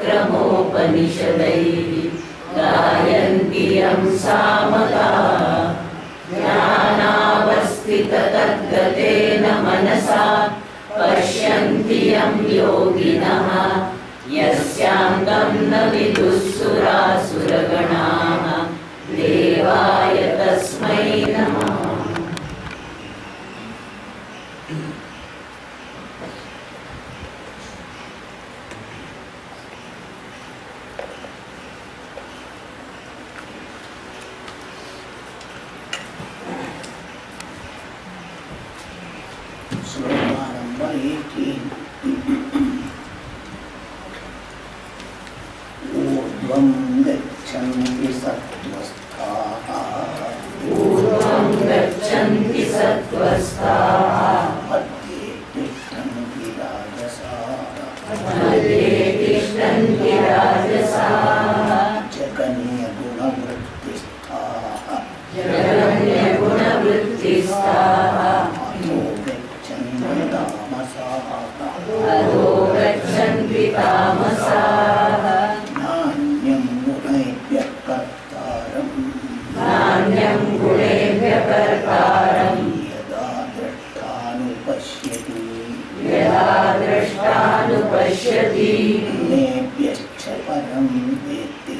क्रमोपनिषदैः गायन्ति यं सामगाः ज्ञानावस्थिततद्गतेन मनसा पश्यन्ति यं योगिनः यस्यान्तं न विदुःसुरासुरगणाः देवाय तस्मै नमः। Sloka number 18. Urdhvam gachanti sattvasthaha. Urdhvam gachanti sattvasthaha. Madhye tiष्ठन्ति rajasaha. Madhye tiष्ठन्ति rajasaha. Jaganya gunavrittisthaha. Jaganya gunavrittisthaha. Adho gachanti tamasaha. Nanyam gunebhya kartaram. Nanyam gunebhya kartaram. Yada drashtanupashyati. Yada drashtanupashyati. Gunebhyascha param veti.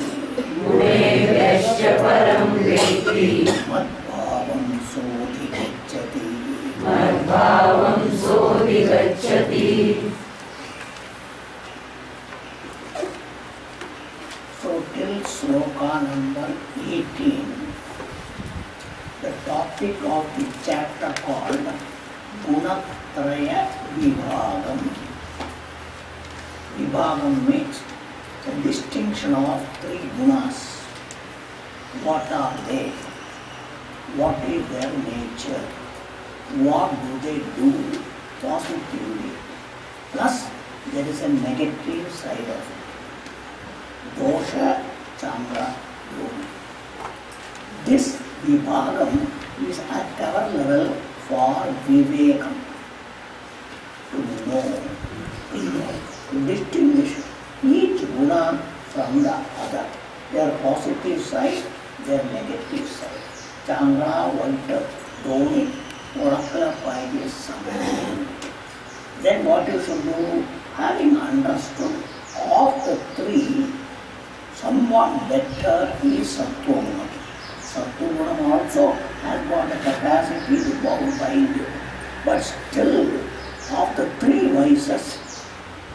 Gunebhyascha param veti. Madbhavam sodhi gacchati. Madbhavam sodhi gacchati. So till sloka number 18, the topic of the chapter called Gunatraya Vibhagam. Vibhagam means the distinction of three gunas. What are they? What is their nature? What do they do positively? Plus, there is a negative side of it. Dosha, Chandra, Yogi. This Vibhagam is at our level for Vivekam. To know, to distinguish each guna from the other. Their positive side, their negative side. Chandra, white, Doni, Oracle of ideas, something. Then what you should do, having understood of the three, somewhat better is Sattva-guna. Sattva-guna also has got the capacity to bind you. But still, of the three vices,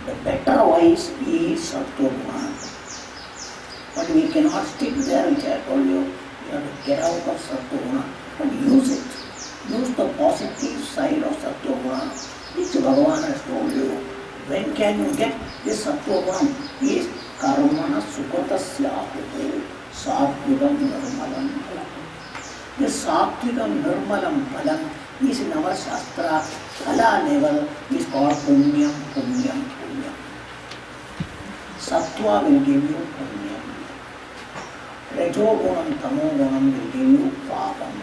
the better vice is Sattva-guna. But we cannot stick there, which I told you. You have to get out of Sattva-guna, but use it. Use the positive side of Sattva-guna, which Bhagavan has told you. When can you get this Sattva-guna? Is Karmana Sukatasya Ahutu Satvikam Nirmalam Phalam. This Satvikam Nirmalam Phalam is in our Shastra, Phala level is called Punyam, Punyam, Punyam. Sattva will give you Punyam. Rajogunam, Tamogunam will give you Papam.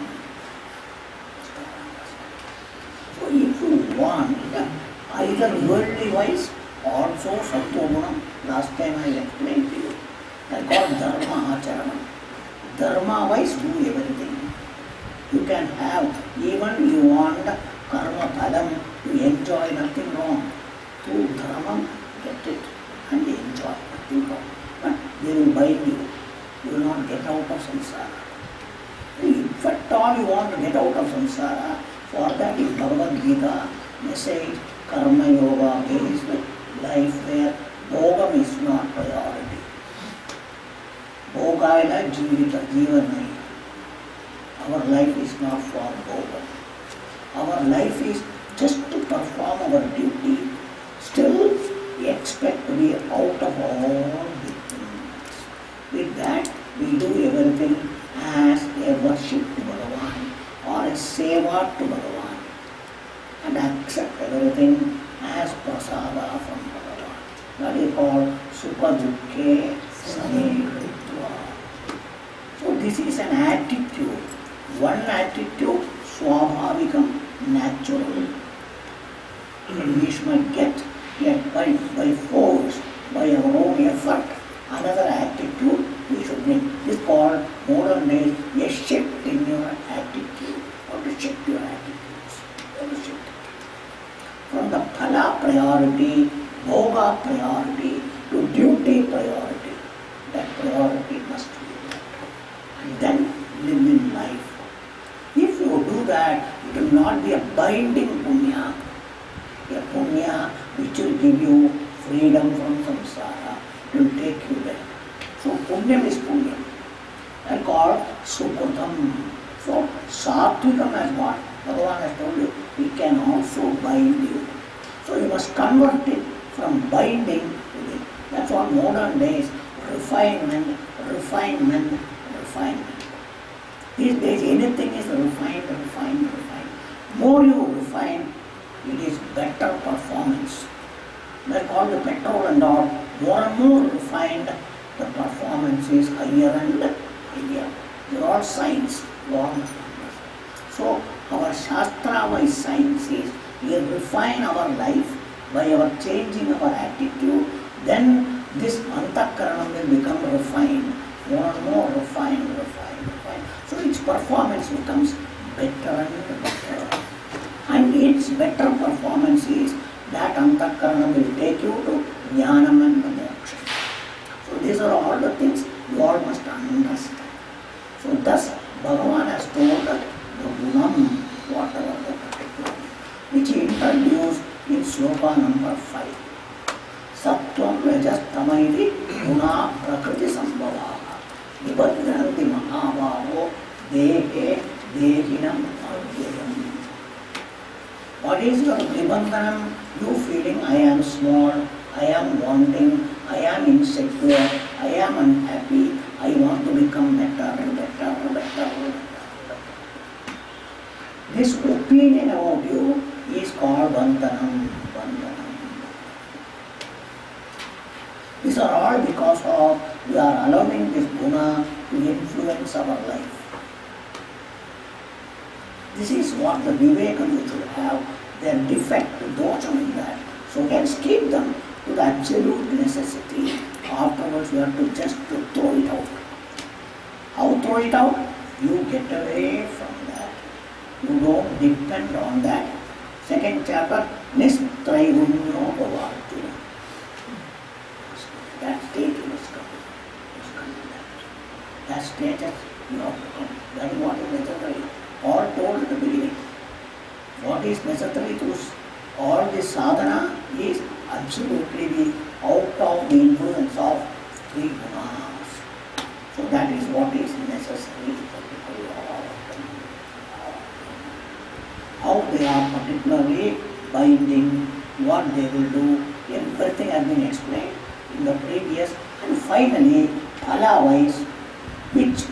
So if you want either worldly wise, also Sattva-gunam, last time I explained to you, I call Dharma Acharana. Dharma wise do everything. You can have, even you want karma phalam, you enjoy nothing wrong. Through dharma, get it and enjoy nothing wrong. But they will bind you. You will not get out of samsara. In fact, all you want to get out of samsara, for that is Bhagavad Gita message, karma yoga based life where bhogam is not priority. Bhogaila jivita, jivanai. Our life is not for bhogam. Our life is just to perform our duty. Still, we expect to be out of all the things. With that, we do everything as a worship to Bhagavan or a seva to Bhagavan and accept everything as prasada from Bhagavan. That is called Supadukke Samekritva. So this is an attitude. One attitude, Swabhavikam, natural. And we should get by force, by our own effort, Punyam is Punyam. They are called Sukrutam. So Satvikam as what Bhagavan has told you, it can also bind you. So you must convert it from binding to this. That's what modern days, refinement. These days anything is refined. More you refine, it is better performance. That's called the petrol and all. More and more refined, the performance is higher and higher. They are all science. So our Shastra-wise science is, we refine our life by our changing our attitude, then this Antakaranam will become refined, more and more refined. So its performance becomes better and better. And its better performance is that Antakaranam will take you to Jnanam and Moksha. So these are all the things you all must understand. So thus Bhagavan has told the Gunam, whatever the particular, which he introduced in sloka number 5. Sattvam rajas tamairi guna prakriti sambhava nibadhanti mahabhavo dehe dehinam avyayam. What is your nibandhanam? You feeling I am small, I am wanting, I am insecure, I am unhappy, I want to become better. This opinion about you is called bandhanam. These are all because of we are allowing this guna to influence our life. This is what the Viveka should have, their defect, dosha in that. So hence keep them to the absolute necessity. Afterwards you have to just throw it out. How throw it out? You get away from that. You don't depend on that. Second chapter, Nistraigunyo Bhavarjuna. That state you must come. That status you have to come. That is what is necessary. All told at the beginning. What is necessary to all this sadhana is absolutely be out of the influence of three gunas. So that is what is necessary. How they are particularly binding, what they will do, everything has been explained in the previous. And finally, phala-wise, which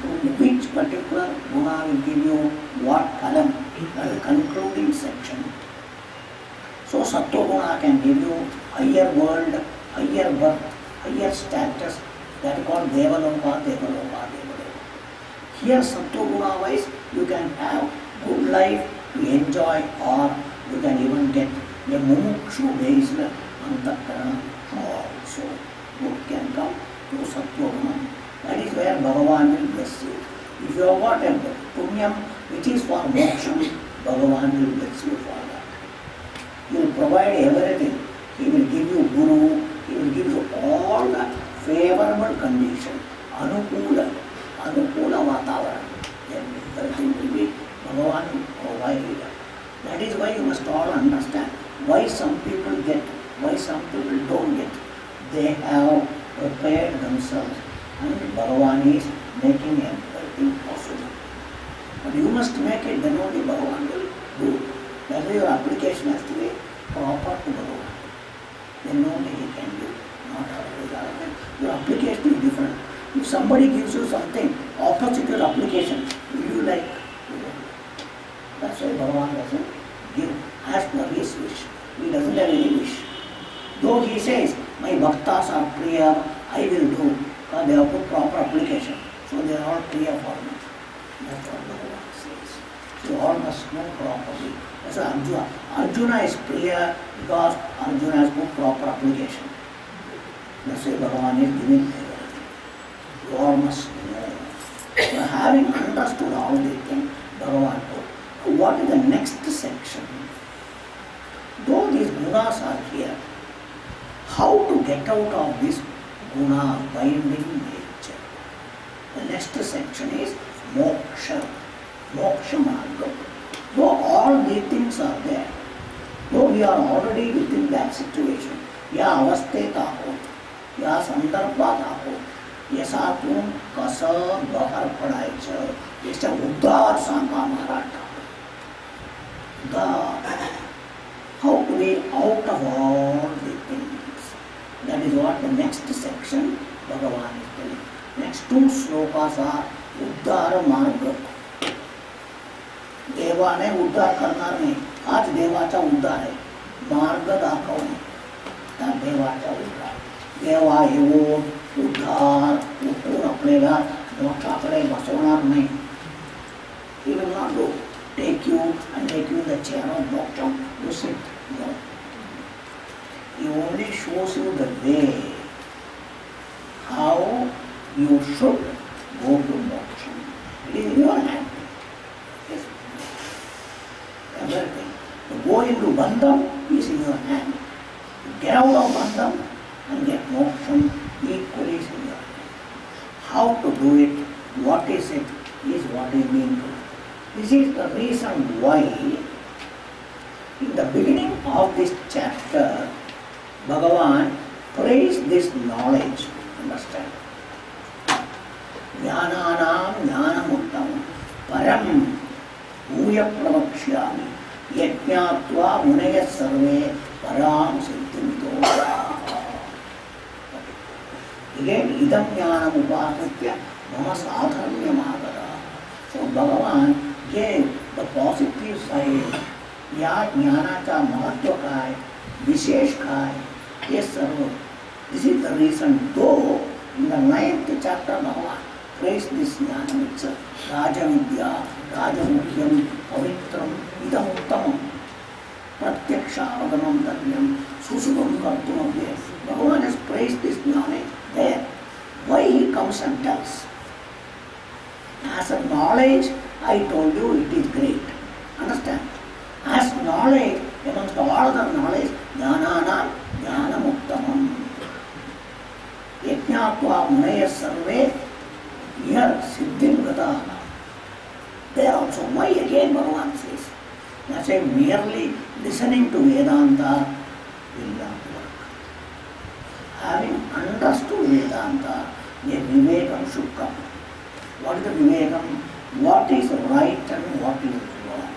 particular guna will give you what phalam, the concluding section. So sattva guna can give you higher world, higher birth, higher status, that is called devaloka. Here sattva guna wise, you can have good life to enjoy, or you can even get a mumukshu based antakarana also. Good can come to sattva guna. That is where Bhagavan will bless you. If you have got a punyam which is for moksha, Bhagavan will bless you for that. He will provide everything. He will give you guru, he will give you all the favorable condition, anukula vatavaran. Everything will be Bhagavan will provide. That is why you must all understand why some people get, why some people don't get. They have prepared themselves and Bhagavan is making everything possible. But you must make it, then only Bhagavan will do. That's why your application has to be proper to Bhagavan. Then only he can do, not otherwise. Your application is different. If somebody gives you something opposite your application, will you like? That's why Bhagavan doesn't give as per his wish. He doesn't have any wish. Though he says, my bhaktas are priya, I will do. Because they have put proper application. So they are all priya for me. That's what Bhagavan says. So all must know properly. That's why Arjuna. Arjuna is priya because Arjuna has put proper application. That's why Bhagavan is giving everything. You all must know. So having understood all these things, Bhagavan told. What is the next section? Though these gunas are here, how to get out of this guna binding nature? The next section is moksha. Moksha marga. Though all these things are there, though we are already within that situation, ya avaste tahot, ya sandarbha tahot, याच्यातून कसं बाहेर पडायचं याचा उद्धार सांगा Maratha. How to be out of all the things. That is what the next section Bhagavan is telling. Next two slokas are उद्धार मार्ग. देवाने उद्धार करणार नाही, हाच देवाचा उद्धार आहे. मार्ग दाखवणे त्या देवाचा उद्धार. देवा येऊन उद्धार उठून आपल्याला मोक्षाकडे बसवणार नाही. He will not do. Take you and take you in the chair of moksha. You sit. No. He only shows you the way, how you should go to moksha. It is in your hand. Yes. Everything. To go into bandham is in your hand. To get out of bandham and get moksha equally is in your hand. How to do it, what is it, is what is being told. This is the reason why in the beginning of this chapter Bhagavan praised this knowledge. Understand? Jnananam jnanamuttam param bhuya pravakshyami yajñātvā munaya sarve param siddhimito. Again, idam jnanam upasatya mama sadharmyam agata. So Bhagavan gave the positive side. या ज्ञानाचा महत्व काय, विशेष काय, हे सर्व. This is the reason though in the 9th chapter Bhagavan praised this jnana itself. Rajavidya, Rajamuhyam, Pavitram, Idam Uttamam, Pratyakshavadamam Dharmyam, Susubam Kartumabhyam. Bhagavan has praised this jnana there. Why he comes and tells? As a knowledge, I told you it is great. Understand? As knowledge, amongst all other knowledge, jnananam jnanamuttamam. Yajñātvā munaya sarve, here siddhim gataha. There also, why again Bhagavan says? I say merely listening to Vedanta will not work. Having understood Vedanta, a vivekam should come. What is the vivekam? What is right and what is wrong?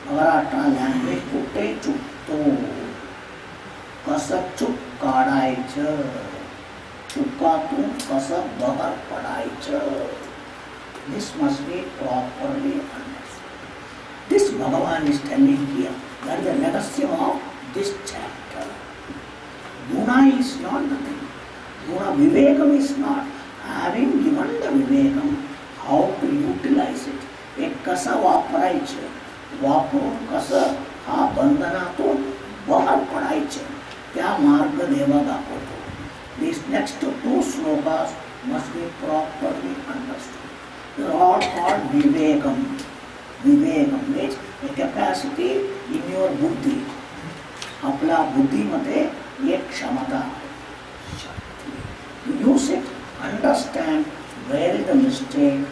Maharashtra language putte chukto. Kasa chuk kadaicha. Chukatun kasa bahar padaicha. This must be properly understood. This Bhagavan is telling here. That is the legacy of this chapter. Guna is not the thing. Guna vivekam is not. Having given the vivekam, how to utilize it. एक कसा वापरायचं, वापरून कसं हा बंधनातून बाहेर पडायचं, त्या मार्ग देवा दाखवतो. These next two slokas must be properly understood. They are all called vivekam. Vivekam means a capacity in your buddhi. आपल्या बुद्धीमध्ये एक क्षमता. Use it. Understand where is the mistake,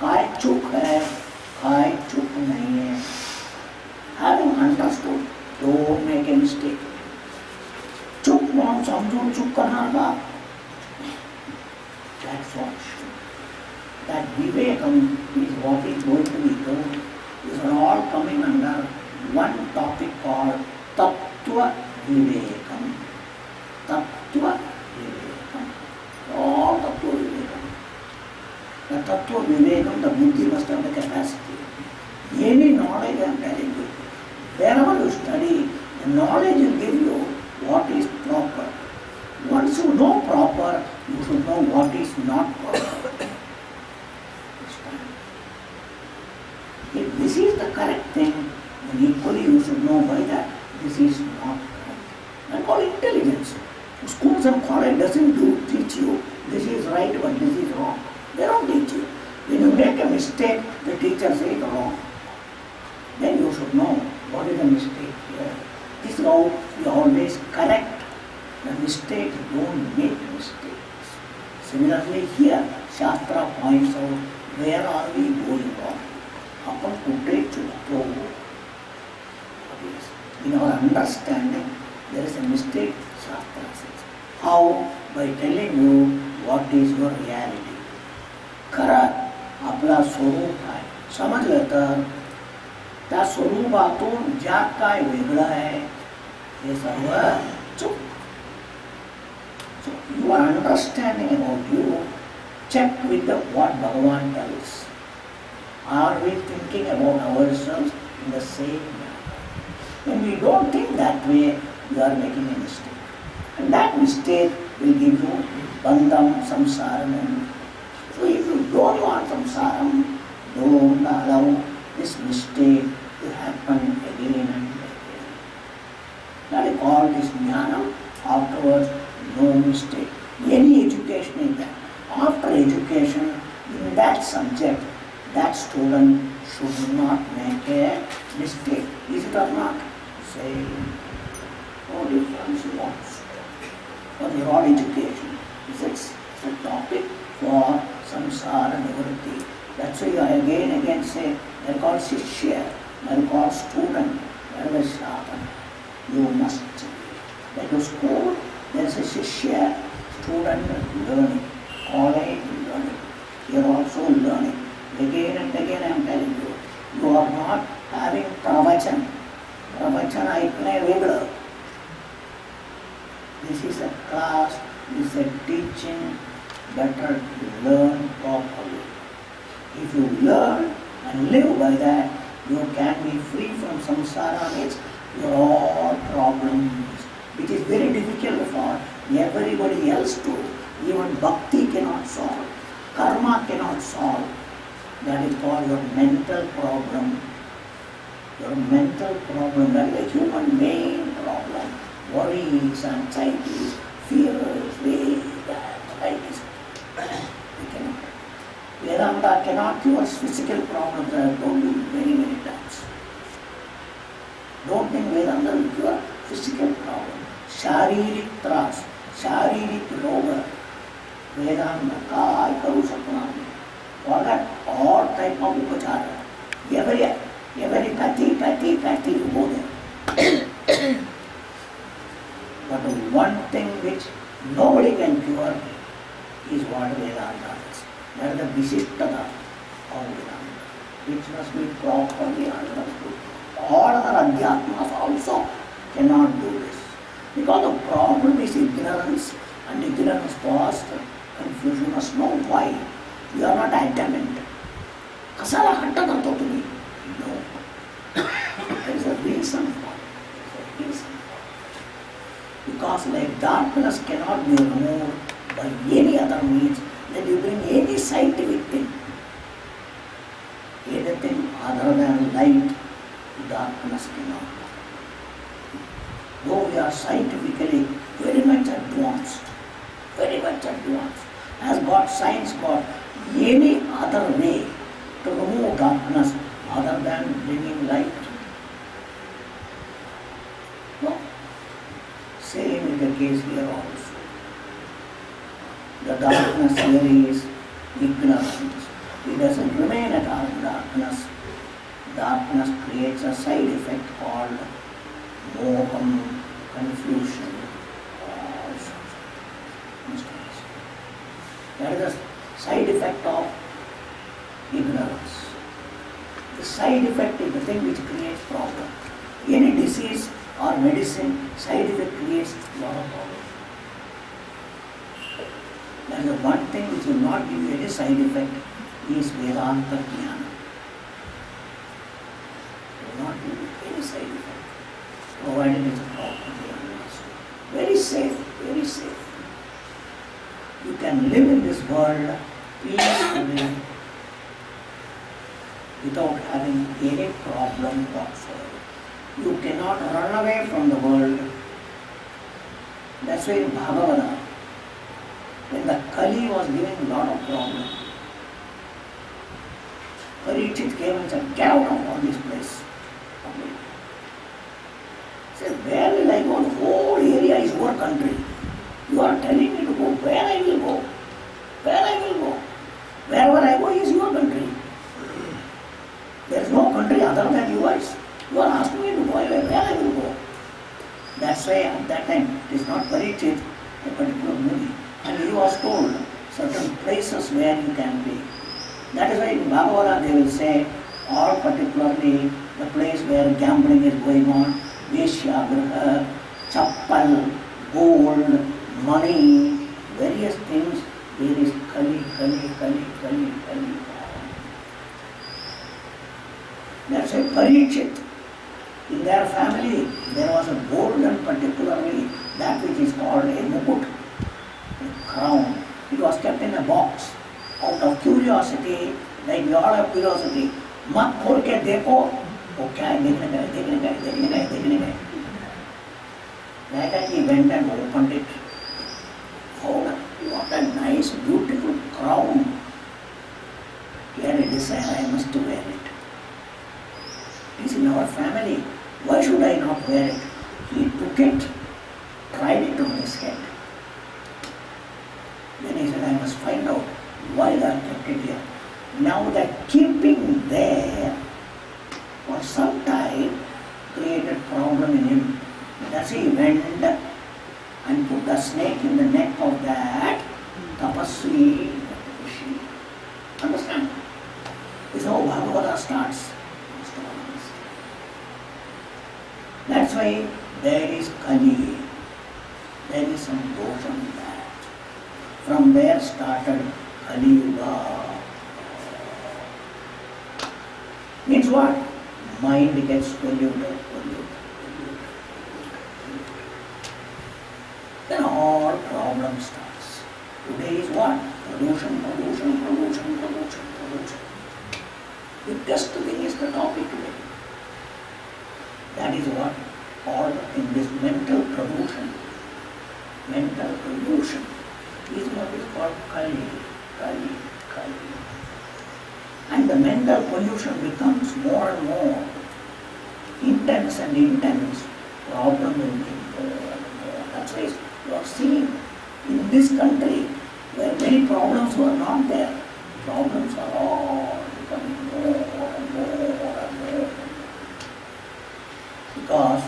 काय चूक है, काय चूक नहीं है. Having understood, don't make a mistake. चूक म्हणून समजून चूक करणार का? That's what. That vivekam is what is going to be done. These are all coming under one topic called tattva vivekam. Tattva vivekam. All tattva vivekam. The tattva vivekam, the buddhi must have the capacity. Any knowledge I am telling you, wherever you study, the knowledge will give you what is proper. Once you know proper, you should know what is not proper. If this is the correct thing, then equally you should know by that this is not correct. That's called intelligence. Schools and college doesn't teach you this is right but this is wrong. They don't teach you. When you make a mistake, the teacher says wrong. Then you should know what is the mistake here. This is how you always correct the mistakes. Don't make mistakes. Similarly here, Shastra points out where are we going wrong. आपण कुठे चुकतो. In our understanding, there is a mistake, Shastra says. How? By telling you what is your reality. खरं आपला स्वरूप आहे. समजलं तर त्या स्वरूपातून ज्यात काय वेगळं आहे हे सर्व चूक. So you are understanding about you. Check with what Bhagavan tells. Are we thinking about ourselves in the same manner? When we don't think that way, we are making a mistake. And that mistake will give you bandham, samsaram. So if you don't want samsaram, don't allow this mistake to happen again and again. That is called this jnana. Afterwards, no mistake. Any education is that. After education, in that subject, that student should not make a mistake. Is it or not? Say, no difference wants. For your education, it's a topic for samsara nivritti. That's why I again say, they are called shishya, they are called student, they are sadhana. You must. Like a school, there is a shishya, student learning, college learning. You are also learning. Again and again I am telling you, you are not having pravachan. Pravachan aikne vegla. This is a class, this is a teaching, better to learn properly. If you learn and live by that, you can be free from samsara, means your all problems, which is very difficult for everybody else to. Even bhakti cannot solve, karma cannot solve. That is called your mental problem. Your mental problem, that is a human main problem. Worries, anxieties, fears, this, that, this. We cannot. Vedanta cannot cure physical problems, I have told you many times. Don't think Vedanta will cure physical problems. Sharirik tras, sharirik roga. Vedanta kai karu sakna. Forget all type of upachara. Every pathy, you go there. But the one thing which nobody can cure is what Vedanta is. That is the visishtata of Vedanta, which must be properly understood. All other adhyatmas also cannot do this. Because the problem is ignorance, and ignorance caused confusion. You must know why. You are not adamant. Kasala hatta karto tumi. No. There is a reason for it. Because like darkness cannot be removed by any other means, that you bring any scientific thing. Anything other than light, darkness cannot. Though we are scientifically very much advanced, has got science got any other way to remove darkness other than bringing light? No. Same is the case here also. The darkness here is ignorance. It doesn't remain at all darkness. Darkness creates a side effect called moham, confusion, all sorts of mistakes. That is the side effect of ignorance. The side effect is the thing which creates problem. Any disease or medicine, side effect creates a lot of problems. That is the one thing which will not give you any side effect is Vedanta Jnana. It will not give you any side effect, provided it is properly understood. Very safe. You can live in this world peacefully without having any problem whatsoever. You cannot run away from the world. That's why in Bhagavata, when the Kali was giving a lot of problems, Parikshit came and said, get out of all this place. Okay. He said, where will I go? The whole area is your country. You are telling me to go. Where I will go? Wherever I go is your country. There is no country other than yours. You are asking me to go where I will go. That's why at that time it is not Parikshit, but he was told certain places where you can be. That is why in Bhagavata they will say, or particularly the place where gambling is going on, Veshyagraha, chappal, gold, money, various things, there is Kali. That's why Parikshit, in their family, there was a gold and particularly that which is called a mukut, a crown. It was kept in a box. Out of curiosity, like we all have curiosity, mat khol ke dekho, wo kya hai, dekhne gaye. Like that he went and opened it. Oh, what a nice, beautiful crown. He had a desire, I must wear it. It is in our family. Why should I not wear it? He took it, tried it on his head. Then he said, I must find out why they have kept it here. Now that keeping there for some time created problem in him. That's why he went and put the snake in the neck of that tapasvi. Understand? This is how Bhagavata starts. That's why there is Kali. There is some dosha in that. From there started Kali Yuga. Means what? Mind gets polluted. Then all problem starts. Today is what? Pollution. The best thing is the topic today. That is what all in this mental pollution is what is called Kali. And the mental pollution becomes more and more intense. Problem will be more. That's why you are seeing in this country where many problems were not there, problems are all becoming more and more. Because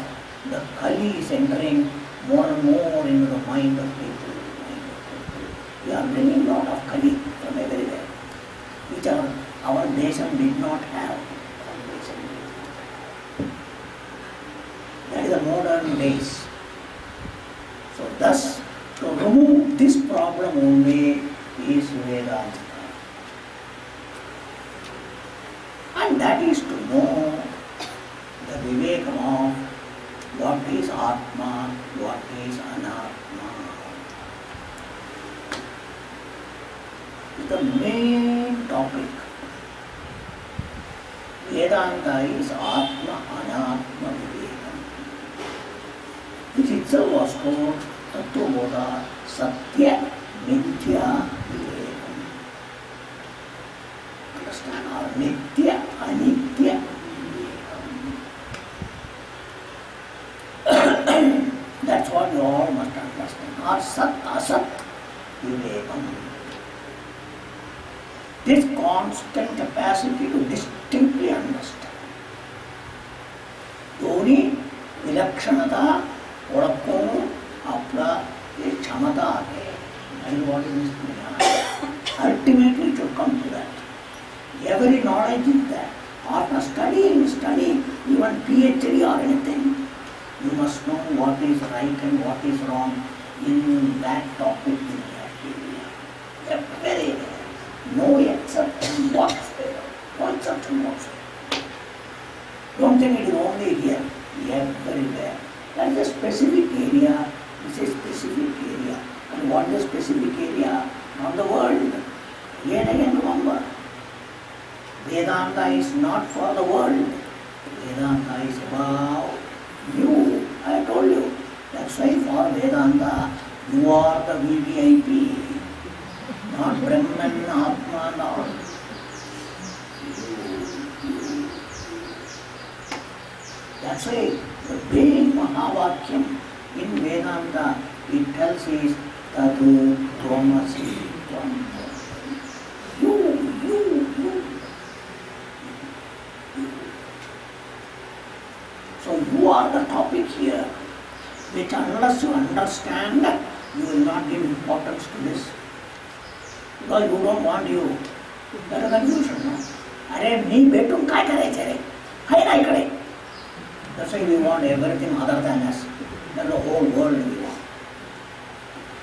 the Kali is entering more and more into the mind of people. We are bringing a lot of Kali from everywhere, which our nation did not have. That is the modern days. So thus, to remove this problem only is Vedanta. And that is to know the viveka of what is Atma, what is Anatma. The main topic. Vedanta is Atma, Anatma, Vivekam, which itself was called Tattvabodha, Satya, Mithya, Vivekam. Understand? Or Nitya, Anitya, Vivekam. That's what you all must understand. Or Sat, Asat, Vivekam. This constant capacity to distinctly understand. दोनों विलक्षणता ओळखो आपला ये क्षमता आहे. Everybody must be ultimately to come to that. Every knowledge is that. After studying, even PhD or anything, you must know what is right and what is wrong in that topic, in that area. Very no exception whatsoever. No exception whatsoever. Don't think it is only here. Everywhere. That is a specific area. This is a specific area. And what is a specific area? Not the world. Again remember. Vedanta is not for the world. Vedanta is about you. I told you. That's why for Vedanta, you are the VVIP. Not Brahman, Atma, not. That's why the main Mahavakyam in Vedanta, it tells is Tadu Tvamasi Tvam. You. So you are the topic here, which unless you understand You will not give importance to this. Because you don't want you. That is confusion, no? अरे मी भेटून काय करायचं रे? आहे ना इकडे. That's why we want everything other than us. That's the whole world we want.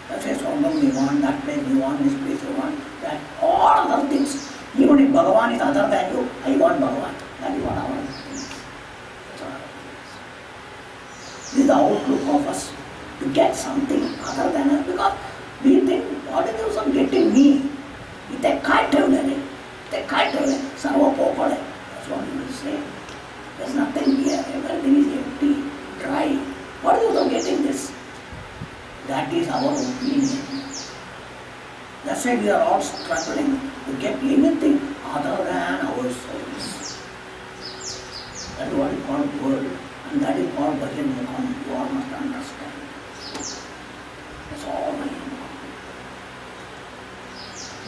That's why Swami we want, that place we want, this place we want, that all other things. Even if Bhagavan is other than you, I want Bhagavan. That is what I want. That's all. This is the outlook of us to get something other than us because we think what is the use of getting me? इथे काय ठेवलं रे? इथे काय ठेवलं? सर्व पोकळ आहे. That's what he will say. There's nothing here. Everything is empty, dry. What is the use of getting this? That is our opinion. That's why we are all struggling to get anything other than ourselves. That is what is called world. And that is called Bhajan Mukham. You all must understand. That's all I know.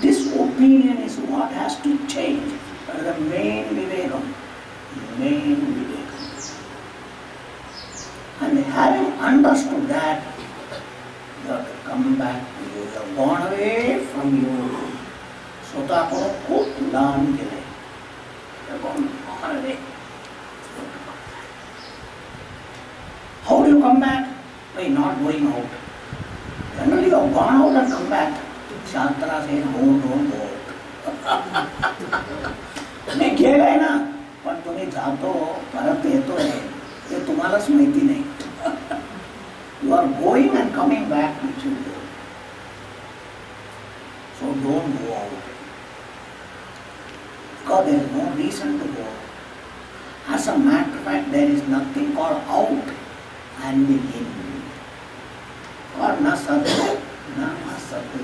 This opinion is what has to change. That is the main Vivekam. Main Vivekam. And having understood that, you have to come back to you. You have gone away from you. स्वतःकडे खूप लांब गेले. You have gone away. How do you come back? By not going out. Generally you have gone out and come back. Shastra says, don't go out. तुम्ही गेलाय ना, पण तुम्ही जातो, परत येतोय, हे तुम्हालाच माहिती नाही. You are going and coming back which you go. So don't go out. Because there is no reason to go. As a matter of fact, there is nothing called out and in. Or na satu, na asatu.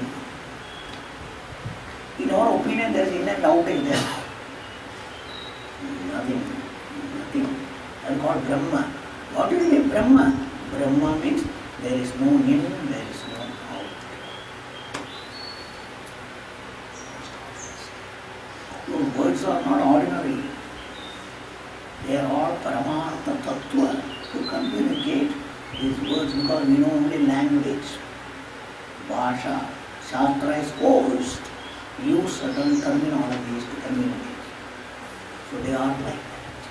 In our opinion, there is in and out is there. Nothing. That is called Brahma. What is it, Brahma? Brahma means there is no in, there is no out. Those words are not ordinary. They are all Paramartha Tattva. To communicate these words because we know only language. Bhasha, Shastra is forced to use certain terminologies to communicate. So they are like that,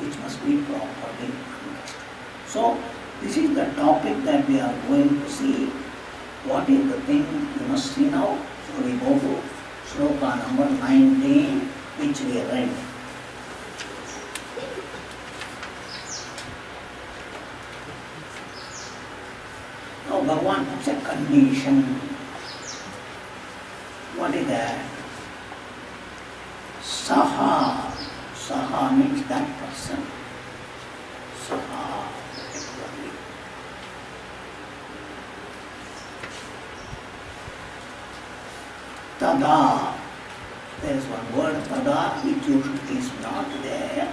which must be properly understood. So this is the topic that we are going to see. What is the thing you must see now? So we go to Shloka number 19, which we read. Now Bhagavan puts a condition. What is that? Saha. Saha means that person. Saha. Tada. There is one word tada which is not there,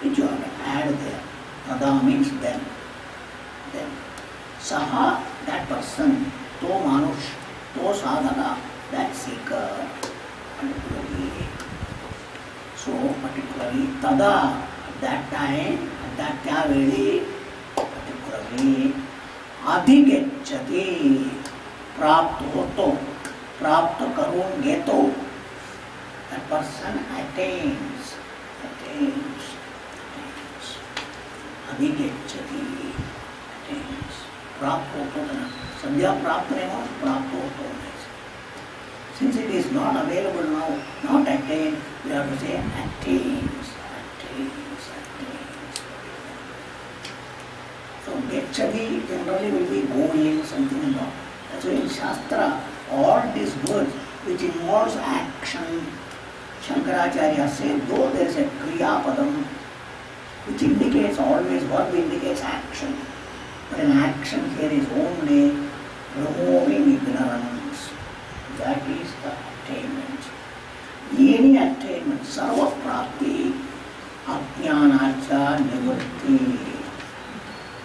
which you have to add there. Tada means then. Then. Saha, that person. To manush. To sadhana, that seeker. Particularly. So, particularly tada, at that time, at that tyaveli, particularly adhigechati, प्राप्त होतो, प्राप्त करून घेतो. That person attains. अधिगच्छति, attains. प्राप्त होतो ना, सद्या प्राप्त नहीं हो, प्राप्त होतो नहीं. Since it is not available now, not attained, we have to say attains. So gacchati generally will be going, something and all. That's why in Shastra, all these words which involves action, Shankaracharya says, though there is a kriya padam, which indicates always, verb indicates action. But an action here is only removing ignorance. That is the attainment. Any attainment, sarva prapti, ajnanacha nivritti.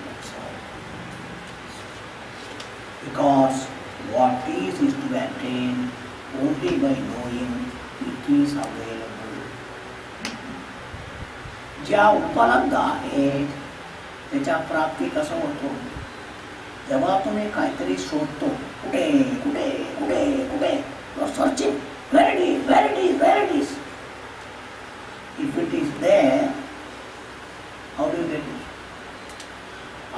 That's all. Because what is to be attained only by knowing it is available. ज्या उपलब्ध आहे त्याच्या प्राप्ती कसं होतो? जेव्हा तुम्ही काहीतरी शोधतो, कुठे कुठे कुठे कुठे, you are searching, where it is, where it is, where it is. If it is there, how do you get it?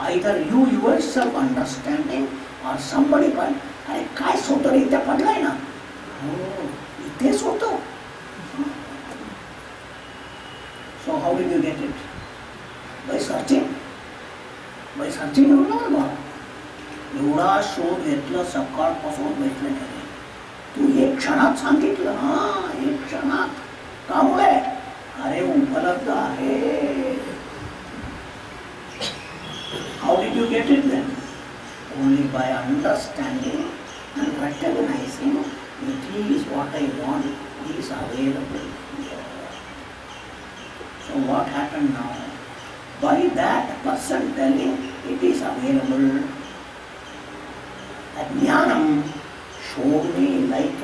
Either you yourself understanding or somebody पण, अरे काय शोधतो रे, इथे पडलाय ना, हो इथेच होतं. So how did you get it? By searching. By searching you know about. एवढा शोध घेतलं, सकाळपासून भेटलं नाही. तू एक क्षणात सांगितलं, हा एक क्षणात. कामुळे अरे उपलब्ध आहे. How did you get it then? Only by understanding and recognizing it is what I want, is available here. So what happened now? By that person telling it is available, that jnanam showed me like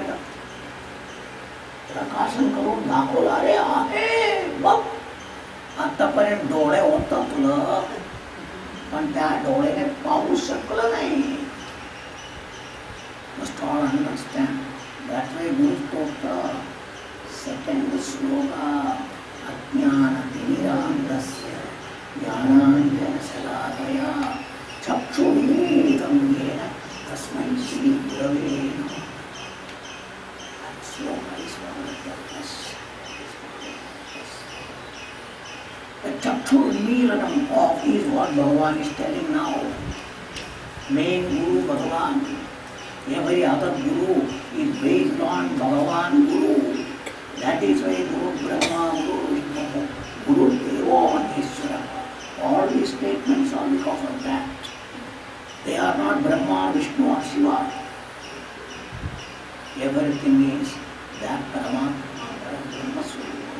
प्रकाशन करून दाखवला, अरे आहे बघ. आतापर्यंत डोळे होता तुला, पण त्या डोळ्याने पाहू शकलं नाही. Must all understand. That way Guru spoke second sloka, अज्ञानतिमिरान्धस्य ज्ञानाञ्जनशलाकया चक्षुरुन्मीलितं येन तस्मै श्रीगुरवे नमः. That sloka is one of the best. The Chakshurunmilanam of is what Bhagavan is telling now. Main Guru Bhagavan. Every other Guru is based on Bhagavan Guru. That is why Guru Brahma, Guru Vishnu, Guru Deva Ishvara. All these statements are because of that. They are not Brahma, Vishnu or Shiva. Everything is that Paramatma, Brahma Swarupa,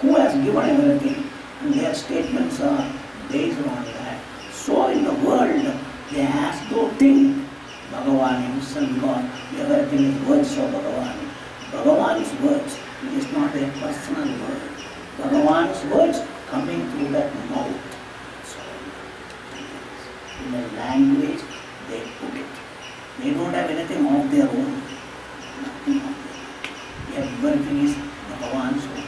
who has given everything. And their statements are based on that. So in the world, they have to think Bhagavan himself, God, everything is words of Bhagavan. Bhagavan's words, it is not a personal word. Bhagavan's words coming through that mouth. So, in a language, they put it. They don't have anything of their own. Nothing of their own. Everything is Bhagavan's own.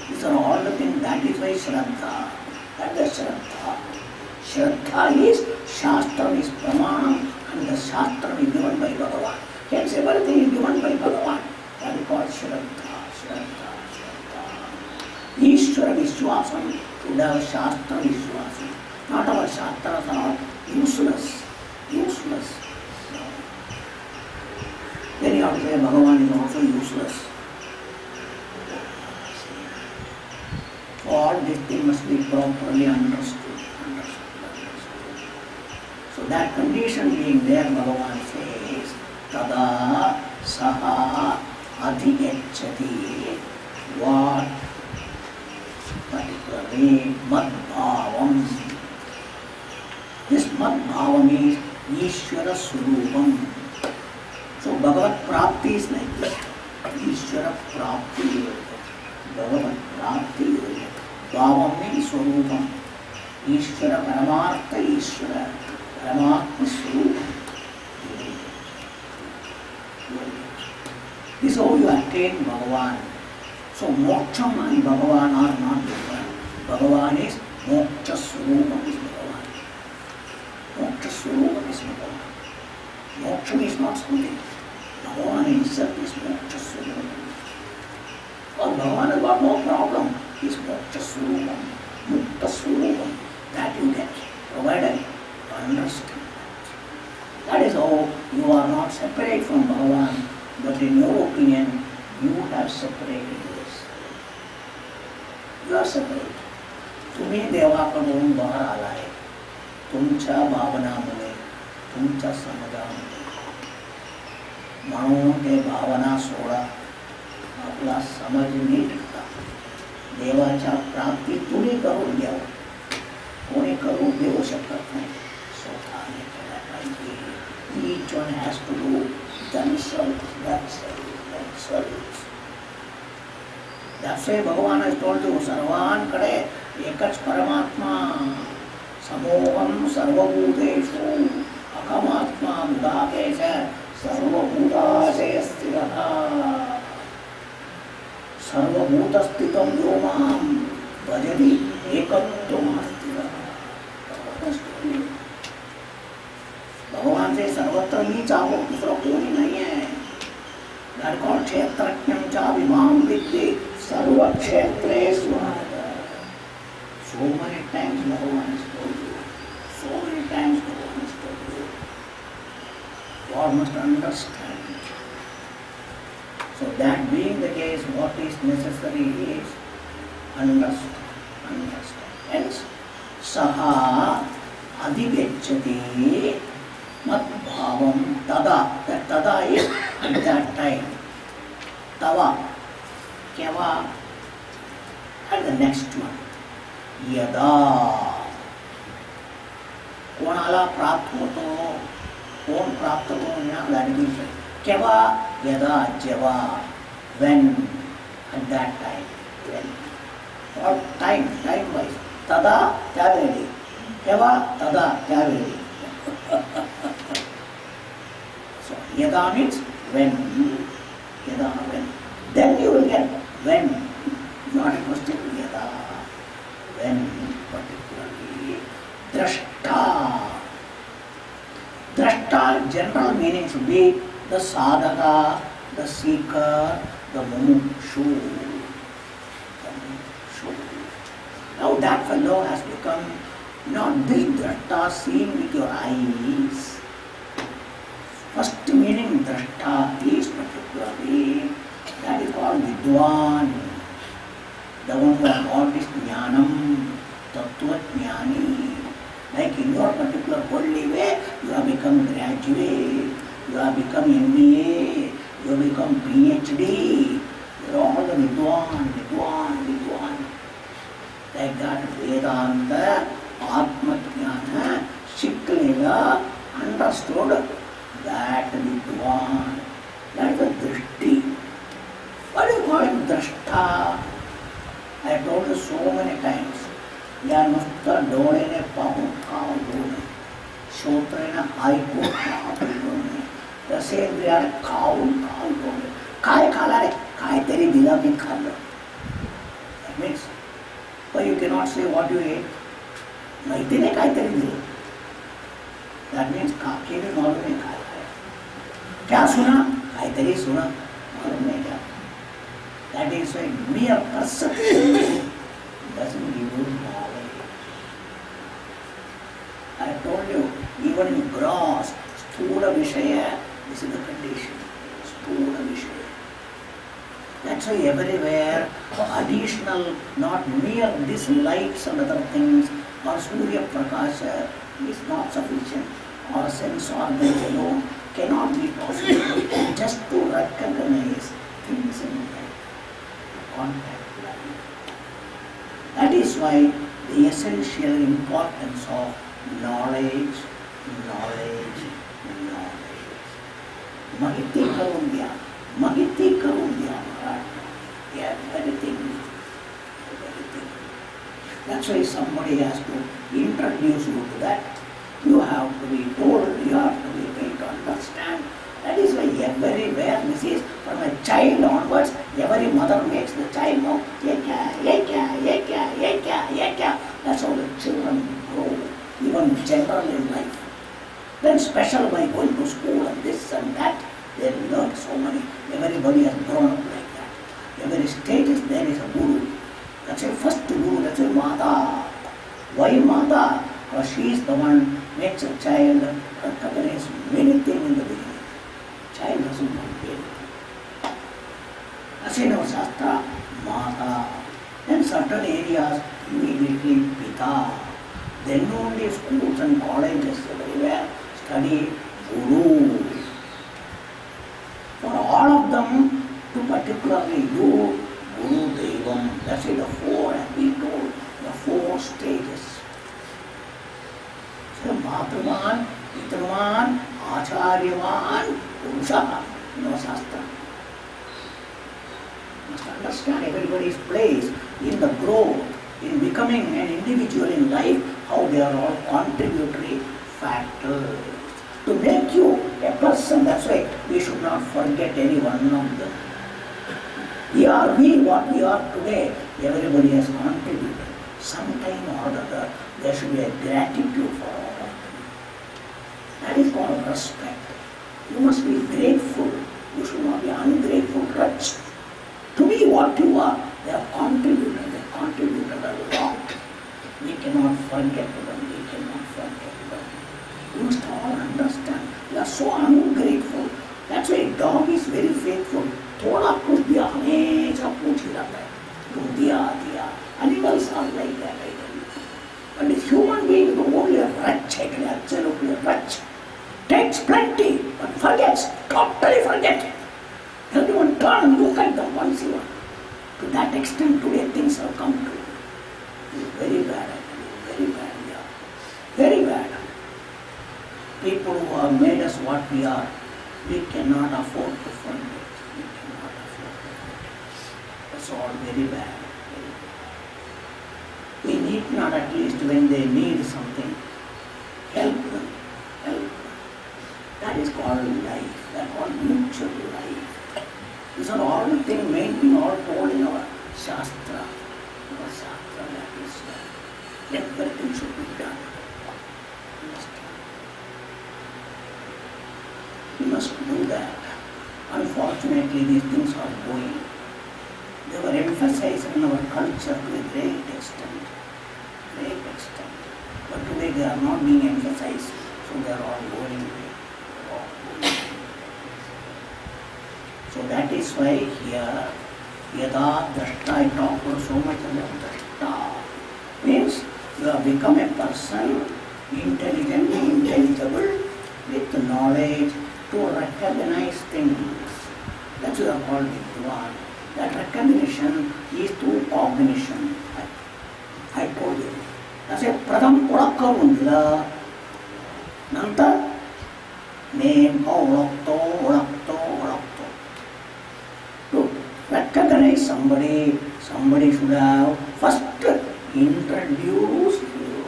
These are all the things, that is why Shraddha, that is Shraddha. Shraddha is, Shastra is Pramanam, and the Shastra is given by Bhagavan. Hence everything is given by Bhagavan. That is called Shraddha, Shraddha, Shraddha. Ishvara Vishwasam should have Shastra Vishwasam. Not our Shastras are all useless, useless. Then you have to say Bhagavan is also useless. All these things must be properly understood. So that condition being there, Bhagavan says, Tada Saha Adhigacchati. What? Particularly Madbhavam. This Madbhavam is Ishvara Surupam. So Bhagavat Prapti is like this. Ishvara Prapti. Bhagavat Prapti. Bhavam means Swarupam. Ishvara Paramartha Ishvara. Paramatma Swarupam. This is how you attain Bhagavan. So Moksham and Bhagavan are not different. Bhagavan is Moksha Swarupam is Bhagavan. Moksha Swarupam is Bhagavan. Moksha is not something. Bhagavan himself is Moksha Swarupam. Well, Bhagavan has got no problem. He is Moksha Swarupam, Mukta Swarupam. That you get, provided you understand that. That is how you are not separate from Bhagavan, but in your opinion, you have separated yourself. You are separate. तुम्ही देवाकडून बाहेर आलाय, तुमच्या भावनामुळे, तुमच्या समजामुळे. म्हणून ते भावना soda, आपला समज NEET करा. देवाच्या प्राप्ती तुम्ही करून द्यावं, कोणी करून देऊ शकत नाही, स्वतःने केला पाहिजे. Each one has to do themselves, themselves. That's why Bhagavan has told you, सर्वांकडे एकच परमात्मा, Samoham sarvabhuteshu akamatma mudakesha sarvabhutasayastiraha. Sarvabhutastitam yomam bhajati ekatvamasthiraha. भगवान से सर्वत्र ही चाहो, दूसरा कोई नहीं है। लड़कों क्षेत्रज्ञं चाभिमां विद्धि सर्व क्षेत्रेषु Bharat. So many times Bhagavan has told you. So many times Bhagavan has told you. God must understand. So that being the case, what is necessary is understand. Understand. Hence, saha adhigacchati mat bhavam tada. That tada is at that time. Tava, kyava, and the next one. यदा कोणाला प्राप्त होतो, कोण प्राप्त होतो that means केव्हा, यदा, जेव्हा, when, at that time, when, or time wise, तदा त्यावेळी, केव्हा, तदा त्यावेळी. So यदा means when, यदा when, then you will get when, not a question, यदा. When particularly drashta. Drashta general meaning should be the sadhaka, the seeker, the mumukshu. Now that fellow has become not this drashta seen with your eyes. First meaning drashta is particularly, that is called vidwan. The one who has got this jnanam, tattva jnani. Like in your particular worldly way, you have become graduate, you have become MBA, you have become PhD. You are all the vidwan. Like that Vedanta, Atma Jnana, Shiklela understood that vidwan. That is the drishti. What do you call it? Drashta. I told you so many times. या नुसतं डोळेने पाहून खाऊ नये, श्रोत्रेने ऐकून खाऊ नये, रसेंद्रियाने खाऊन खाऊ नये. काय खाला रे? काहीतरी दिलं मी खाल्लं. That means, but you cannot say what you ate. माहितीने काहीतरी दिलं. That means काकीने मालूम नहीं खाया है. क्या सुना? काहीतरी सुना, मालूम नहीं क्या. That is why mere perception doesn't give you knowledge. I told you, even in gross, sthula vishaya, this is the condition. Sthula vishaya. That's why everywhere, additional, not mere these lights and other things, or surya prakasha is not sufficient, or sense organs alone cannot be possible just to recognize things in life. Contact life. That is why the essential importance of knowledge. Mahiti karundya, everything. That's why somebody has to introduce you to that. You have to be told, you have to be made to understand. That is why everywhere this is, from a child onwards, every mother makes the child know, yekya. That's how the children grow, even general in life. Then special by going to school and this and that, they learn so many. Everybody has grown up like that. Every status there is a guru. That's a first guru, that's a mata. Why mata? Because she is the one makes a child recognize many things in the beginning. Child doesn't know anything. That's in our Shastra, Mata. Then certain areas, immediately Pita. Then only schools and colleges everywhere study Guru. For all of them, to particularly do Guru Devam, that's it, the four, as we told, the four stages. So Matruman, Pitruman, Acharyaman, Purusha, Shastra. Must understand everybody's place in the growth. in becoming an individual in life, how they are all contributory factors to make you a person. That's why we should not forget any one of them. We what we are today, everybody has contributed. Sometime or other, there should be a gratitude for all of them. That is called respect. You must be grateful. You should not be ungrateful wretch. To be what you are, they have contributed. They have contributed a lot. We cannot forget them. We cannot forget them. You must all understand. We are so ungrateful. That's why dog is very faithful. थोड़ा कुछ दिया हमेशा पूछ ही रहता है. तो दिया. Animals are like that, I tell you. But this human being is only a wretch, absolutely a wretch. Takes plenty, but forgets, totally forget. Everyone turn and look at them once in a while. To that extent, today things have come to. It's very bad, I tell you, very bad, yeah. Very bad. People who have made us what we are, we cannot afford to forget. We cannot afford to forget. That's all very bad. We need not, at least when they need something, help them. That is called life. That is called mutual life. These are all the things mainly all told in our Shastra. Our Shastra, that is everything should be done. We must do that. Unfortunately, these things are going. They were emphasized in our culture to a great extent. But today they are not being emphasized, so they are all going away. So that is why here, yada drashta, I talk so much about drashta. Means you have become a person, intelligent, intelligible, with knowledge to recognize things. That's what are called Vidwan. That recognition is through cognition. I told you. That's a pradam kodakka undila. Nanta name odakto. To recognize somebody should have first introduced you.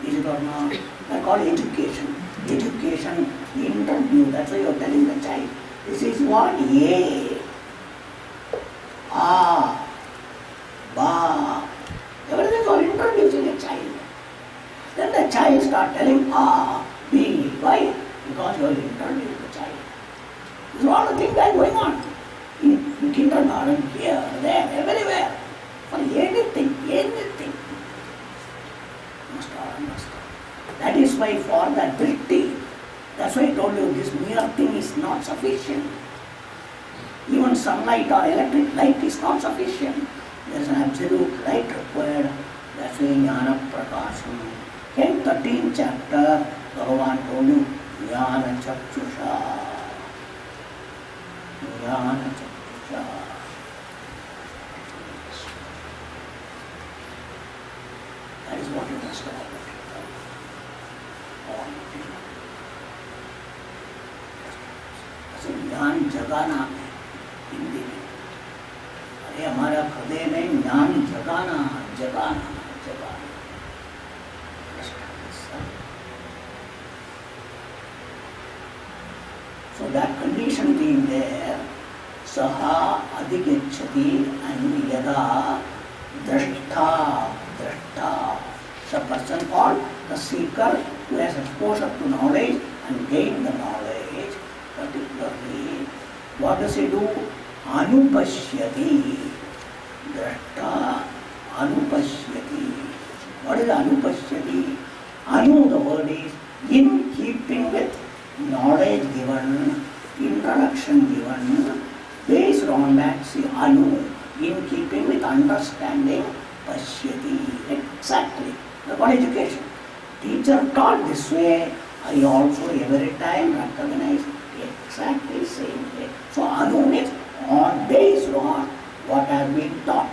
Is it or not? I call education. Education introduce. That's why you are telling the child. This is what? A. A. Ba. Everything you are introducing a child. Then the child starts telling A, B. Why? Because you are introducing the child. This is all the things that are going on. In kindergarten, here, there, everywhere. For anything. You must all understand. That is why for the drishti, that's why I told you this mere thing is not sufficient. Even sunlight or electric light is not sufficient. There is an absolute light required. That's why Jnana Prakasham. In 13th chapter, Bhagavan told you, Jnana Chakshusha. That is what you must know. ज्ञान जगाना है हिंदी में. अरे हमारा हृदय में ज्ञान जगाना. So that condition being there, saha adhigachati and yada drashta. The person called the seeker who has exposure to knowledge and gained the knowledge. Particularly, what does he do? Anupashyati. Drashta anupashyati. What is anupashyati? Anu, the word is in keeping with knowledge given, introduction given, based on that, see, anu, in keeping with understanding, pashyati. Exactly. The word education. Teacher taught this way, I also every time recognize exactly same way. So anu means on based on what I have been taught,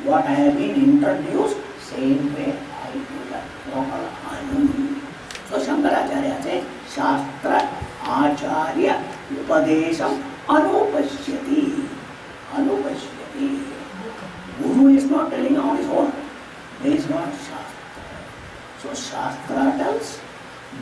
what I have been introduced, same way I do that. Anu. So Shankaracharya says, Shastra Acharya Upadesham Anupashyati. Guru is not telling on his own, based on Shastra. So Shastra tells,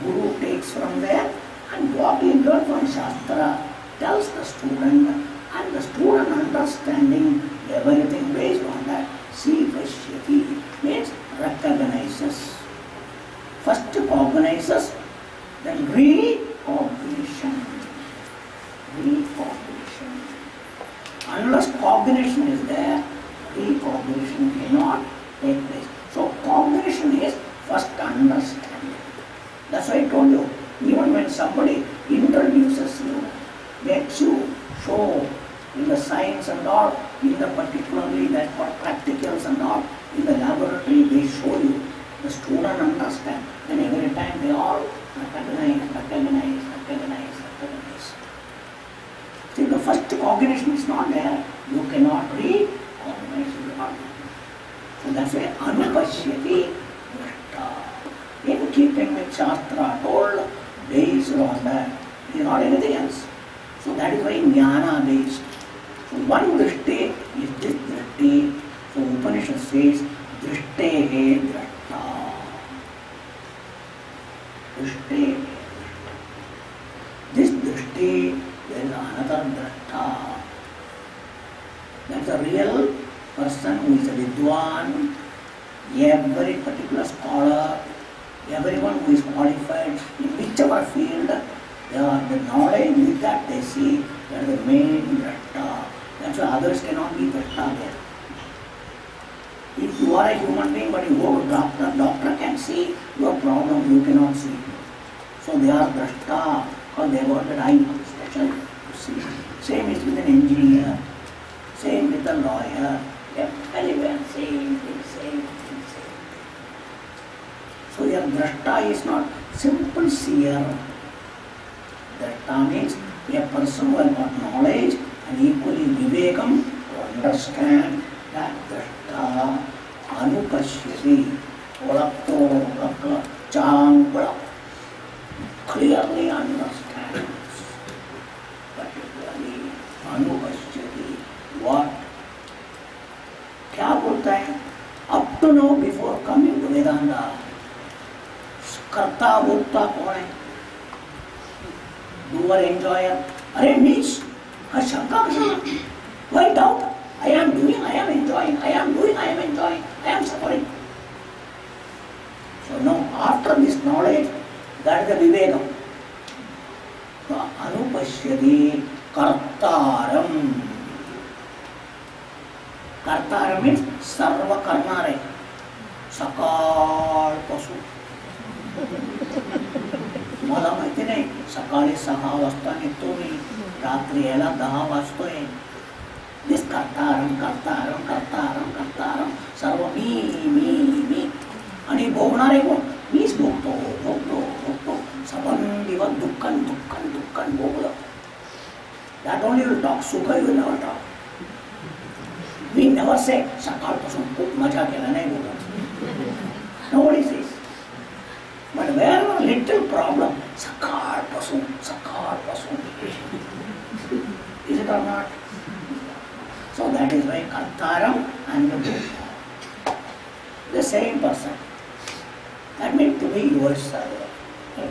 Guru takes from there, and what he learned from Shastra tells the student, and the student understanding everything based on that. See, Pashyati means recognizes. First cognizes, then recognition. Recognition. Unless cognition is there, recognition cannot take place. So cognition is first understanding. That's why I told you, even when somebody introduces you, makes you show in the science and all, in the particularly that for practicals and all, in the laboratory they show you, the student understand, and every time they all recognize. See, the first cognition is not there, you cannot recognize it. So that's why Anupashyati Drashta. In keeping with Shastra told, based on that, it is not anything else. So that is why Jnana based. So one Drishti is this Drishti. So Upanishad says, Drishte Drashta. Drishte. This Drishti, there is another Drashta. That's a real person who is a Vidwan, every particular scholar, everyone who is qualified in whichever field, the knowledge with that they see, that is the main Drashta. That's why others cannot be Drashta there. If you are a human being but you go to doctor, doctor can see your problem, you cannot see. So they are Drashta, because they got that eye special to see. Same is with an engineer, same with a lawyer, everywhere same thing. So your Drashta is not simple seer. Drashta means a person who has got knowledge and equally vivekam to understand that Drashta Anupashyati Ulakto Changula clearly understands. Particularly Anupashyati. What? क्या बोलता है? Up to now, before coming to Vedanta, कर्ता भोक्ता कौन है? Doer, enjoyer. अरे means शंका कहाँ? Why doubt? I am doing, I am enjoying, I am doing, I am enjoying, I am suffering. So now, after this knowledge, that is the vivekam. So Anupashyati kartaram. Kartara means sarva karnare. Sakal pasu. मला माहिती नाही सकाळी 6 वाजता निघतो मी रात्री यायला 10 वाजतोय this कर्तारम सर्व मी आणि भोगणारे कोण मीच भोगतो सबंधीवर दुःखन भोगलं that only will talk सुख you will never talk we never say सकाळपासून खूप मजा केला नाही बोलत nobody says. But wherever little problem, sakar pasu. Is it or not? So that is why Kartaram and the Bhokta. The same person. That means to be your servant.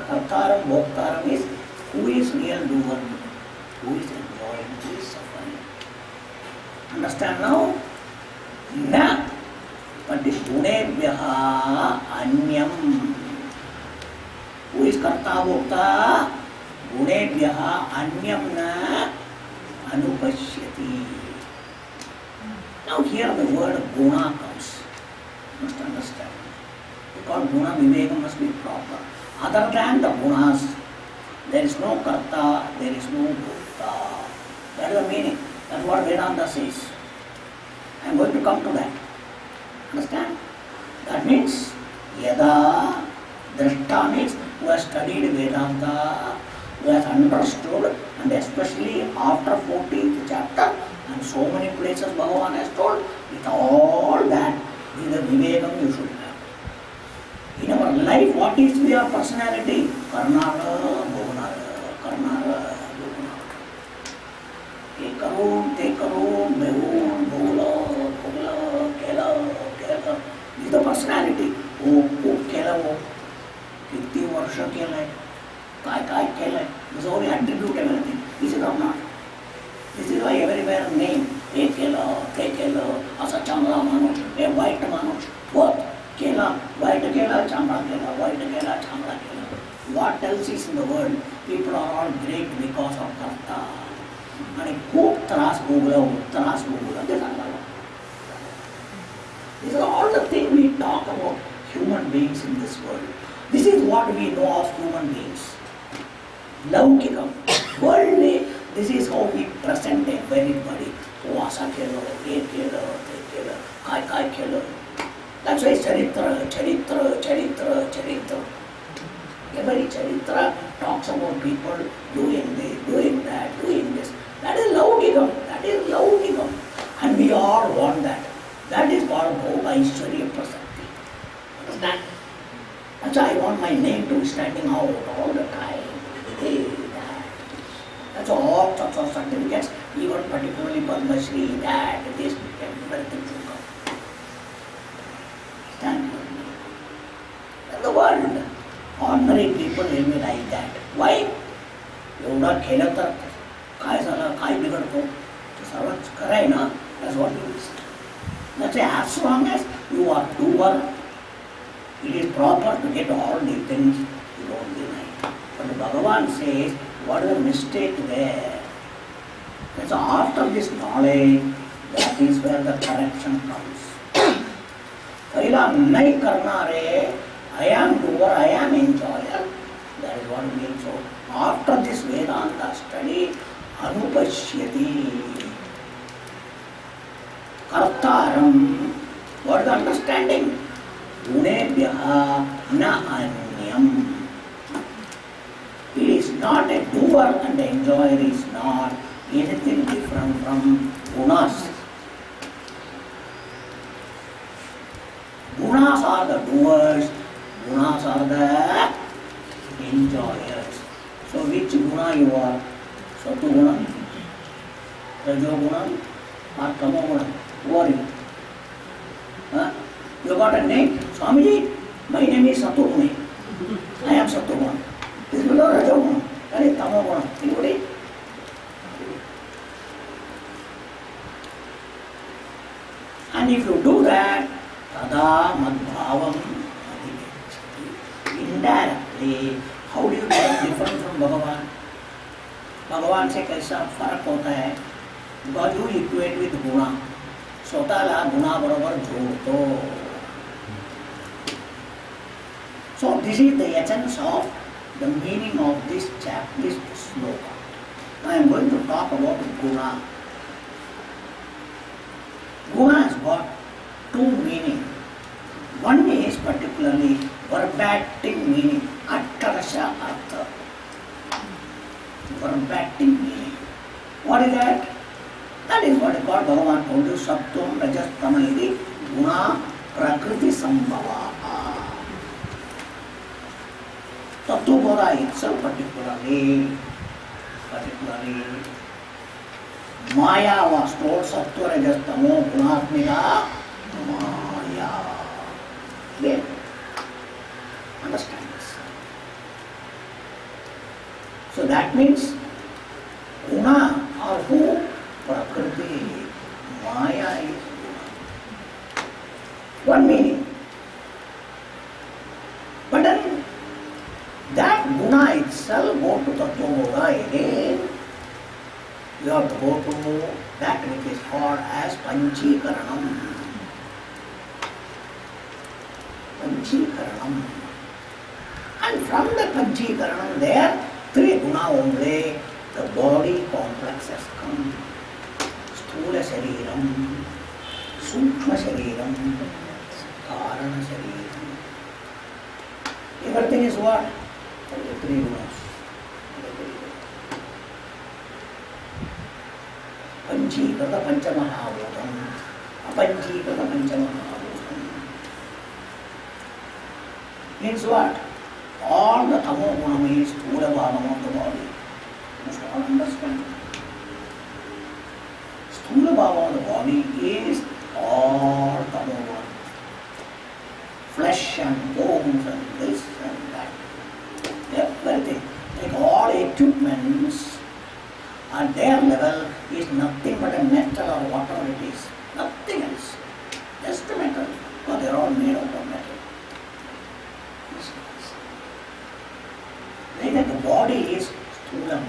Kartaram, Bhoktaram is who is real doer, who is enjoying, who is suffering. Understand now? Na. But the Gunebhyaha Anyam. Who is Karta Bhokta? Gunebhyaha Anyam na Anupashyati. Now here the word Guna comes. You must understand. Because Guna Viveka must be proper. Other than the Gunas, there is no Karta, there is no Bhokta. That is the meaning. That's what Vedanta says. I am going to come to that. Understand? That means Yada Drashta means who has studied Vedanta, who has understood, and especially after 14th chapter, and so many places Bhagavan has told, with all that, with the Vivekam you should have. In our life, what is your personality? Karnara, Bhuvanara. Te karoon, behun, bhola. world, people are all great because of karta. And खूप त्रास भोगला ते सांगायला. These are all the things we talk about human beings in this world. This is what we know of human beings. Laukikam, worldly, this is how we present everybody. Oh, asa khelo, ye khelo, te khelo, kai khelo. That's why charitra. Every charitra talks about people doing this, doing that, doing this. That is laukikam. And we all want that. That is called Bhogaishwarya Prasakti. Understand? That's why I want my name to be standing out all the time. Hey, that. That's all sorts of certificates, even particularly Padma Shri, that, this, everything should come. Stand with me. In the world, ordinary people will be like that. Why? एवढा केलं तर काय झालं, काय बिघडतो? सर्वच खरं ना? That's what you will say. That's why as long as you are doer, it is proper to get all the things you don't deny. But Bhagavan says, what is the mistake there? That's after this knowledge, that is where the correction comes. Kaila nahi karna re, I am doer, I am enjoyer. That is what it means. So after this Vedanta study, anupashyati. Kartaram, what is the understanding? Gunebhyaha na anyam. He is not a doer and the enjoyer is not anything different from gunas. Gunas are the doers, gunas are the enjoyers. So which guna you are? Sattva guna, rajo guna, or tamo guna? Who are you? Huh? You got a name? Swamiji, my name is Sattva. I am Sattva. This is Rajoguna. That is Tamoguna. Anybody? And if you do that, tada madbhavam adhigacchati. Indirectly, how do you get different from Bhagavan? Bhagavan से कैसा फर्क होता है? Because you equate with guna. स्वतःला गुणाबरोबर जोडतो. So this is the essence of the meaning of this chapter, this sloka. Now I am going to talk about guna. Guna has got two meanings. One is particularly verbatim meaning, attarasha artha. Verbatim meaning. What is that? That is what is called Bhagavan told you, Sattvam Rajas Tamayidi Guna Prakriti Sambhava. Tattva itself particularly Maya was told Sattva Rajas Tamo Gunatmika Maya. Then understand this. So that means Guna or who? Prakriti, Maya is Guna. One meaning. But then that Guna itself, go to Tattva again, you have to go to that which is called as Panchikaranam. Panchikaranam. And from the Panchikaranam there, three Guna only, the body complex has come. Sthula Shariram, Sukshma Shariram, Karana Shariram. Everything is what? Three gunas. Panchikata Panchamahabhutam, Apanchikata Panchamahabhutam. Means what? All the Tamo Guna means Sthula Bhavam of the body. You must all understand. Sthula Bhava of the body is all Tamo Guna. Flesh and bones and this and that. Everything. Like all equipments at their level is nothing but a metal or whatever it is. Nothing else. Just a metal. Because they are all made out of metal. Like that the body is sthulam.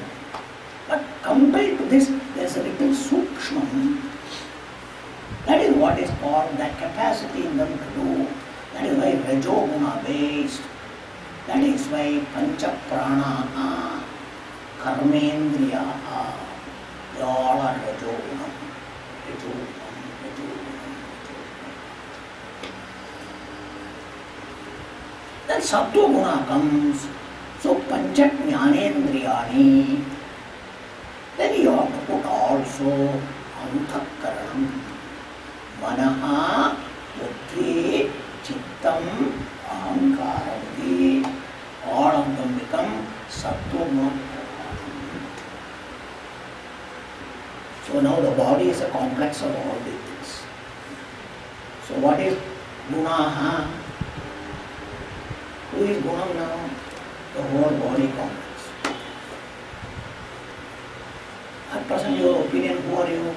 But compared to this, there is a little sukshma. That is what is called that capacity in them to do. That is why rajoguna based. That is why pancha prana, karmendriya, they all are rajogunam. Then sattva guna comes. So pancha jnanendriyani. Then you have to put also antakaranam, manaha, buddhi, chittam, ahankara, all of them become sattva guna. So now the body is a complex of all these things. So what is gunaha? Who is gunam now? The whole body complex. At present, your opinion, who are you?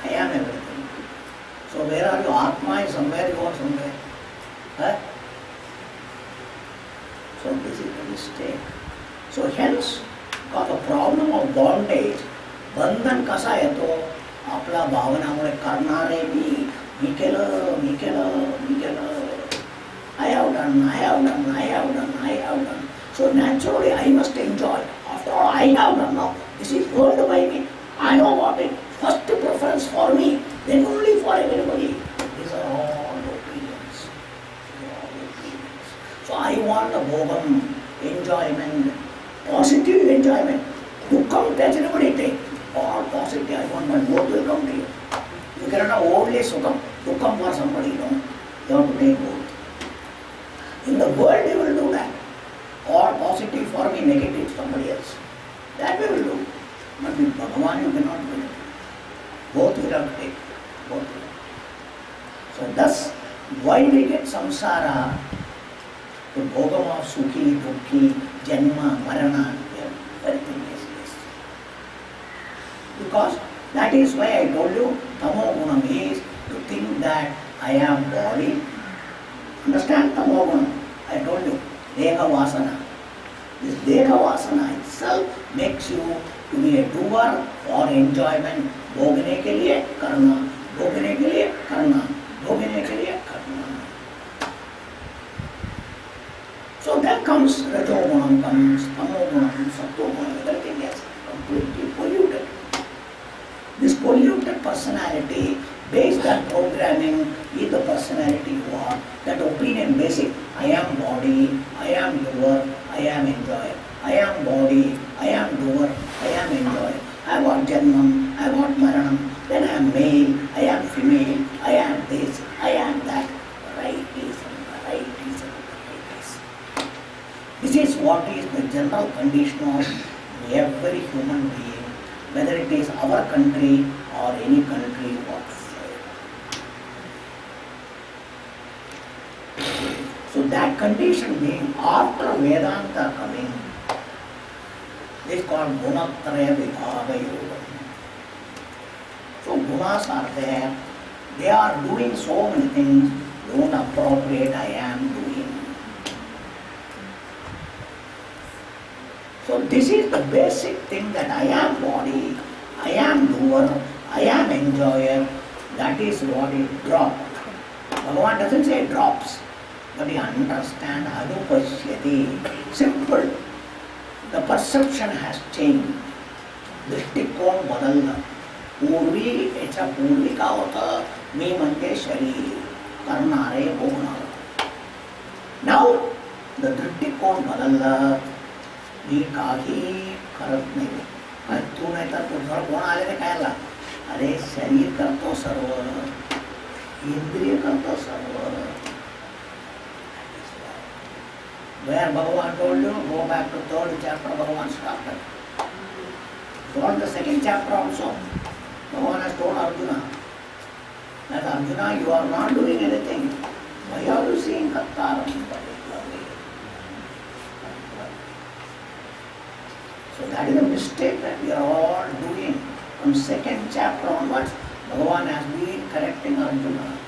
I am everything. So where are you? Atma is somewhere, you are somewhere. Huh? So this is the mistake. So hence, because the problem of bondage, बंधन कसा येतो आपला भावनामुळे करणारे मी केलं I have done. So naturally I must enjoy. After all, I have done now. This is earned by me. I know what it. First preference for me, then only for everybody. These are all opinions. So I want a bhogam, enjoyment, positive enjoyment. Dukkam, let everybody take. All positive, I want, but both will come to you. You cannot have only sukham, dukkam for somebody, no. You have to take both. In the world, you will do that. Or positive for me, negative somebody else. That we will do. But with Bhagavan, you cannot do it. Both will have to take. Both will. So thus, why we get samsara, the bhogam of sukhi, dukkhi, janma, marana, everything is this. Because that is why I told you, tamogunam is to think that I am body. Understand tamogunam? I told you, deha vasana. This deha vasana itself makes you to be a doer for enjoyment. Bhogane ke liye karna, bhogane ke liye karna, bhogane ke liye karna. So then comes rajogunam, comes tamogunam, sattvagunam, everything else completely polluted. This polluted personality, based on programming, is the personality you are. That opinion basic, I am body, I am doer, I am enjoyer. I am body, I am doer, I am enjoyer. I want janmam, I want maranam, then I am male, I am female, I am this, I am that. Varietism. This is what is the general condition of every human being, whether it is our country or any country whatsoever. So that condition being after Vedanta coming, is called gunatraya vibhaga yoga. So gunas are there, they are doing so many things, don't appropriate I am doing. So this is the basic thing that I am body, I am doer, I am enjoyer. That is what is dropped. Bhagavan doesn't say drops, but you understand anupashyati. Simple. The perception has changed. दृष्टिकोन बदलना. पूर्वी याचा पूर्वी का होता मी म्हणजे शरीर करणारे भोगणार. Now the दृष्टिकोन बदलला. मी काही करत नाही. तू नाही तर तुझं कोण आले ते कायला? अरे शरीर करतो सर्व, इंद्रिय करतो सर्व. Where Bhagavan told you, go back to third chapter, Bhagavan started. Throughout the second chapter also, Bhagavan has told Arjuna that Arjuna, you are not doing anything. Why are you seeing Kattaram particularly? So that is a mistake that we are all doing. From second chapter onwards, Bhagavan has been correcting Arjuna.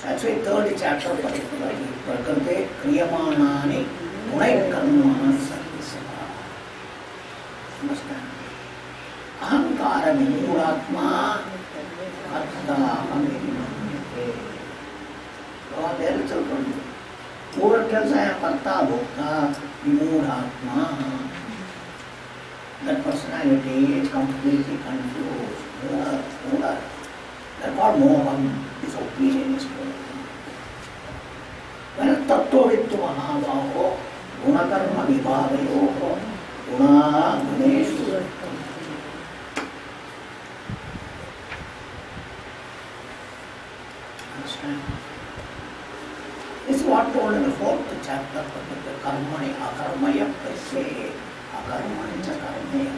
That's why third chapter particularly. Prakrite kriyamanani gunai karmana sarvisava. Understand? Ahankara vimuratma karta amimanyate. God there is children. Pura tells I am karta bhokta vimuratma. That personality is completely confused. Pura. That's what mohan is opinion is for. When tattva vittu mahabhavo gunakarma vibhavayo guna guneshu. Understand? This is what told in the fourth chapter of the karmani akarmaya prasye akarmani cha karmaya.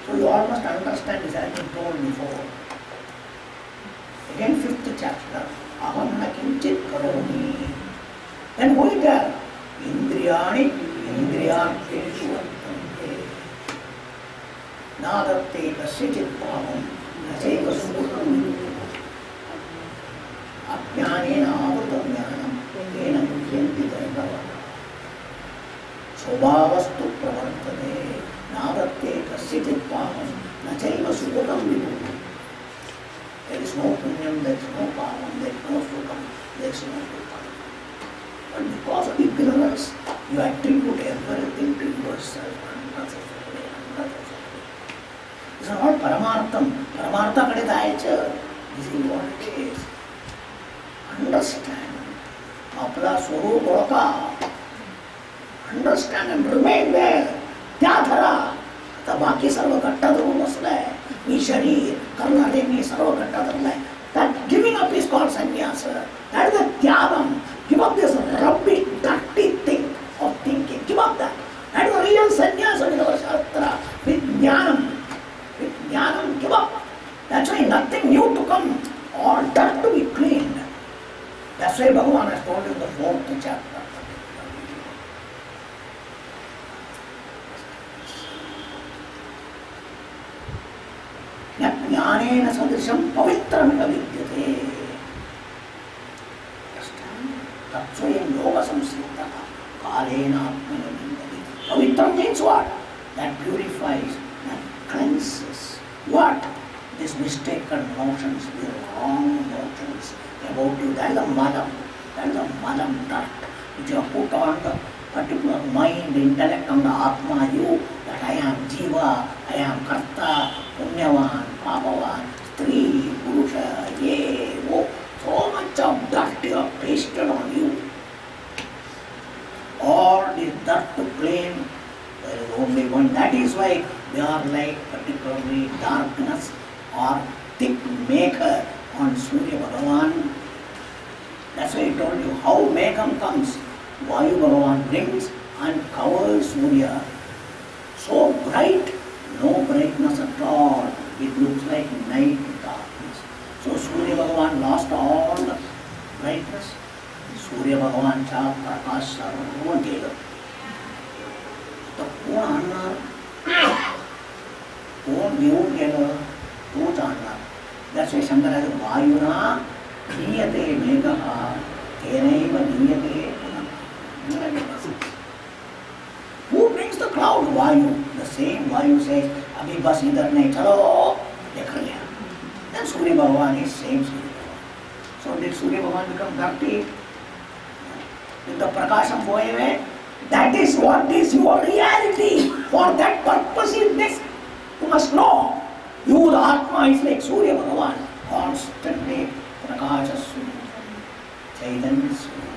So you all must understand this, as I told before. Again, fifth chapter. Aham na kinchit karoni. Then who is there? Indriyani indriyarteshu vartante. Nadatte kasyachit bhavam naseva sukam. Ajnanena avrutam jnanam tena mukyanti daivava. Svabhavastu pravartate. Nadatte kasyachit bhavam naseva sukam vibhu. There is no punyam, there is no bhavam, there is no sukam, there is no dukkham. But because of ignorance, you attribute everything to yourself unnecessarily. This is not paramartham. Paramartha kade dayacha. This is what it is. Understand. Apna swarup oraka. Understand and remain there. Tyadhara. आता बाकी सर्व घट्टा धरून बसलाय. मी शरीर करणारे मी सर्व घट्टा धरलाय. That giving up is called sannyasa. That is the tyagam. Give up this rubbish, dirty thing of thinking. Give up that. That is the real sannyasa in our shastra. With jnanam, give up. That's why nothing new to come. All dirt to be cleaned. That's why Bhagavan has told you in the fourth chapter. ज्ञानेन सदृशं पवित्रमिव विद्यते. तत्स्वयं योगसंसिद्धः कालेन आत्मनो विन्दति. Pavitram means what? That purifies, that cleanses. What? These mistaken notions, the wrong notions about you. That is the madam. That is the madam dirt which you have put on the particular mind, intellect, and the atma, you, that I am jiva, I am karta, punyavan, papavan, stri, purusha, ye, wo. So much of dirt you have pasted on you. All this dirt to claim, there is only one. That is why they are like particularly darkness or thick maker on Surya Bhagavan. That's why I told you how Megham comes. Vayu Bhagavan brings and covers Surya. So bright, no brightness at all. It looks like night darkness. So Surya Bhagavan lost all the brightness. Surya Bhagavan cha prakash sarva gave up. The कोण आणणार? कोण घेऊन गेलं? तोच आणणार. That's why Shankara says, वायुना धीयते मेघः तेनैव धीयते पुनः. Who brings the cloud? Vayu. The same Vayu says, अभी बस इधर नहीं चलो, देख लिया. Then Surya Bhagavan is same Surya Bhagavan. So did Surya Bhagavan become dirty? Did the prakasham go away? That is what is your reality. For that purpose is this. You must know. You, the Atma, is like Surya Bhagavan. Constantly prakasha Surya. Chaitanya Surya.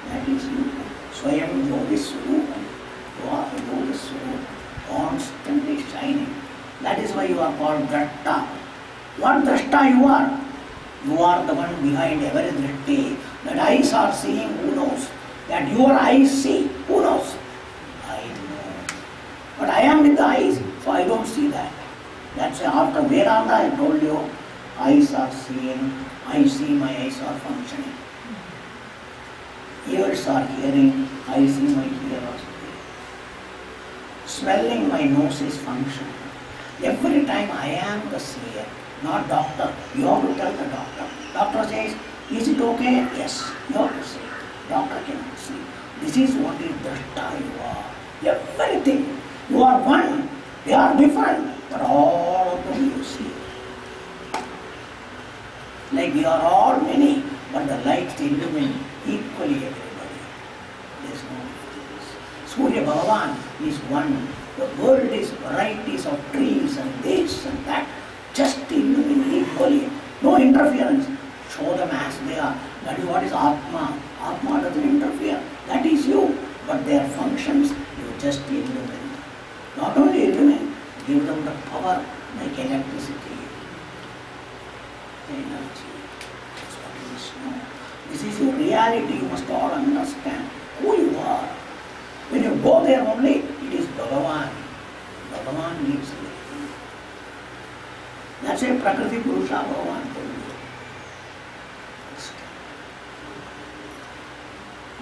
That is you. Swayam Yogi Surya. You are the Yogi Surya. Constantly shining. That is why you are called Drashta. What Drashta you are? You are the one behind every drishti. That eyes are seeing, who knows? That your eyes see, who knows? I know. But I am with the eyes, so I don't see that. That's why after Vedanta I told you, eyes are seeing, I see, my eyes are functioning. Ears are hearing, I see, my ears are hearing. Smelling my nose is function. Every time I am the seer, not doctor. You have to tell the doctor. Doctor says, is it okay? Yes. You have to say. Doctor cannot see. This is what is drashta you are. Everything. You are one. They are different. But all of them you see. Like we are all many, but the light illumines equally everybody. There is no difference. Surya Bhagavan is one. The world is varieties of trees and this and that. Just illumine equally. No interference. Show them as they are. That is what is Atma. Atma doesn't interfere. That is you. But their functions, you just illumine. Not only illumine, give them the power like electricity. The energy. That's what you must know. This is your reality. You must all understand who you are. When you go there only, it is Bhagavan. Bhagavan gives everything. That's why Prakriti Purusha Bhagavan told you.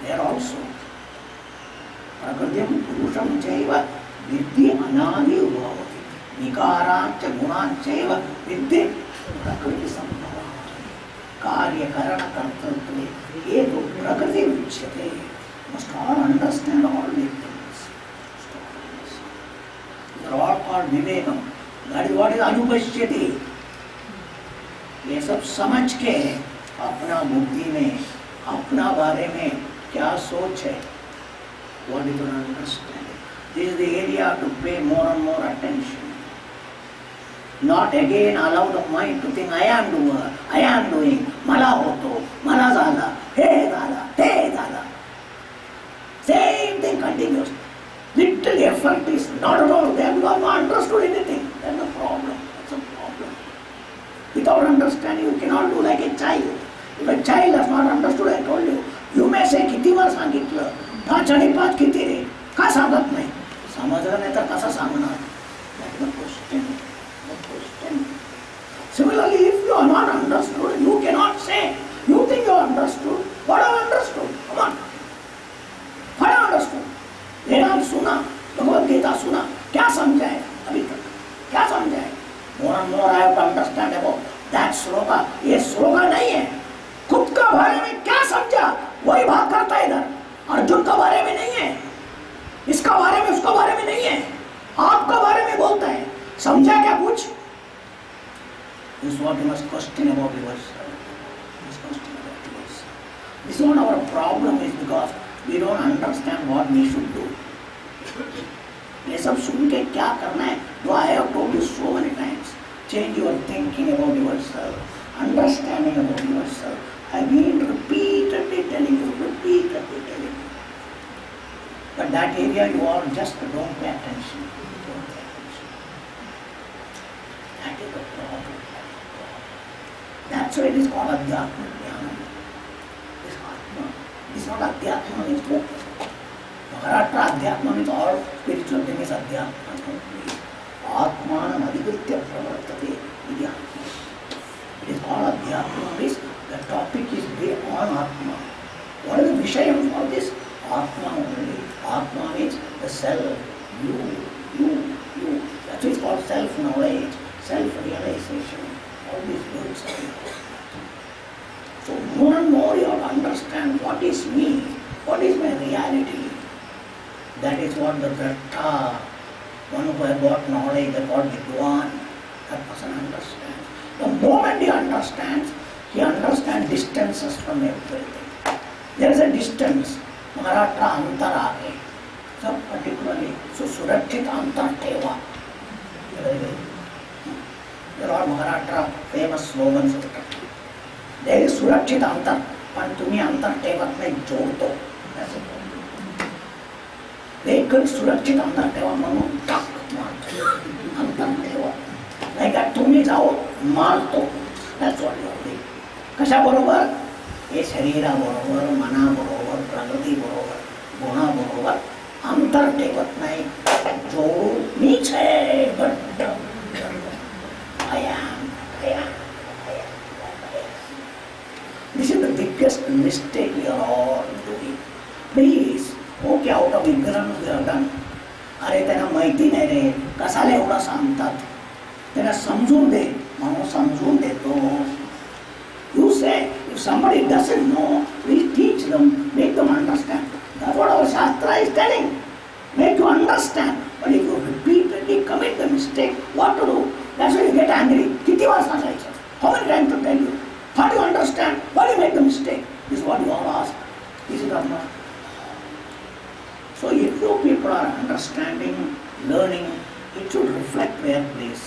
There also. Prakritim Purusham Chaiva Vidhi Anadi Bhavati. Vikarancha Gunanchaiva Vidhi Prakriti Sambhava. Karya Karana Kartatve Edu Prakriti Vichyate. Must all understand all these things. They are all called Vivekam. That is what is Anupashyati. ये सब समझ के अपना बुद्धि में अपना बारे में क्या सोच है, what you don't understand. This is the area to pay more and more attention. Not again allow the mind to think I am doer, I am doing, mala hoto, mala zala, he dala, te dala. Same thing continues. Little effort is not at all there. You have not understood anything. That's the problem. That's a problem. Without understanding, you cannot do like a child. If a child has not understood, I told you, you may say, किती बार सांगितलं, 5 आणि 5 किती रे? का सांगत नाही? समजलं नाही तर कसं सांगणार? That's the question. The question. Similarly, if you are not understood, you cannot say, you think you understood. What have understood? Come on. What have understood? वेदांत सुना, भगवद गीता सुना, क्या समझा है अभी तक? क्या समझा है? More and more I have to understand about that shloka. ये श्लोका नहीं है. खुद का बारे में क्या समझा? वही बात करता है इधर. अर्जुन का बारे में नहीं है. इसका बारे में उसका बारे में नहीं है. आपका बारे में बोलता है. समझा क्या कुछ? This is what you must question about yourself. Must question about yourself. This is what our problem is because we don't understand what we should do. ये सब सुन के क्या करना है? Do I have told you so many times? Change your thinking about yourself, understanding about yourself. I've been repeatedly telling you. But that area you all just don't pay attention. Don't pay attention. That is the problem. That's why it is called Adhyatma Jnana. It is Atma. It is not Adhyatma, it is book. Maharashtra Adhyatma means all spiritual thing is Adhyatma. Atmanam adhikritya pravartate iti Atma. It is called Adhyatma means the topic is based on Atma. What is the Vishayam for this? Atma only. Atma means the self. You. That's why it's called self-knowledge, self-realization. All these words are important. So more and more you have to understand what is me, what is my reality. That is what the Drashta, one who has got knowledge, that what Vidwan, that person understands. The moment he understands distances from everything. There is a distance. Maharashtra antar aage. So particularly, so Surakshit antar teva. There are Maharashtra famous slogans of the country. There is Surakshit antar, but to me antar tevat mein jod do. That's the problem. Vehicle Surakshit antar teva mano tak marto. Antar teva. Like that तुम्ही जाओ मारतो. That's what you are doing. कशा बरोबर? हे शरीरा बरोबर, मना बरोबर, प्रकृती बरोबर, गुणा बरोबर अंतर ठेवत नाही. जो मीच आहे घट्ट. I am. This is the biggest mistake we are all doing. Please, okay, out of ignorance we have done. अरे त्यांना माहिती नाही रे, कसाला एवढं सांगतात, त्यांना समजून दे. म्हणून समजून देतो. You say, if somebody doesn't know, we teach them, make them understand. That's what our Shastra is telling. Make you understand. But if you repeatedly commit the mistake, what to do? That's why you get angry. किती वेळा सांगायचं? How many times to tell you? How do you understand? Why do you make the mistake? This is what you all ask. Is it or not? So if you people are understanding, learning, it should reflect their place.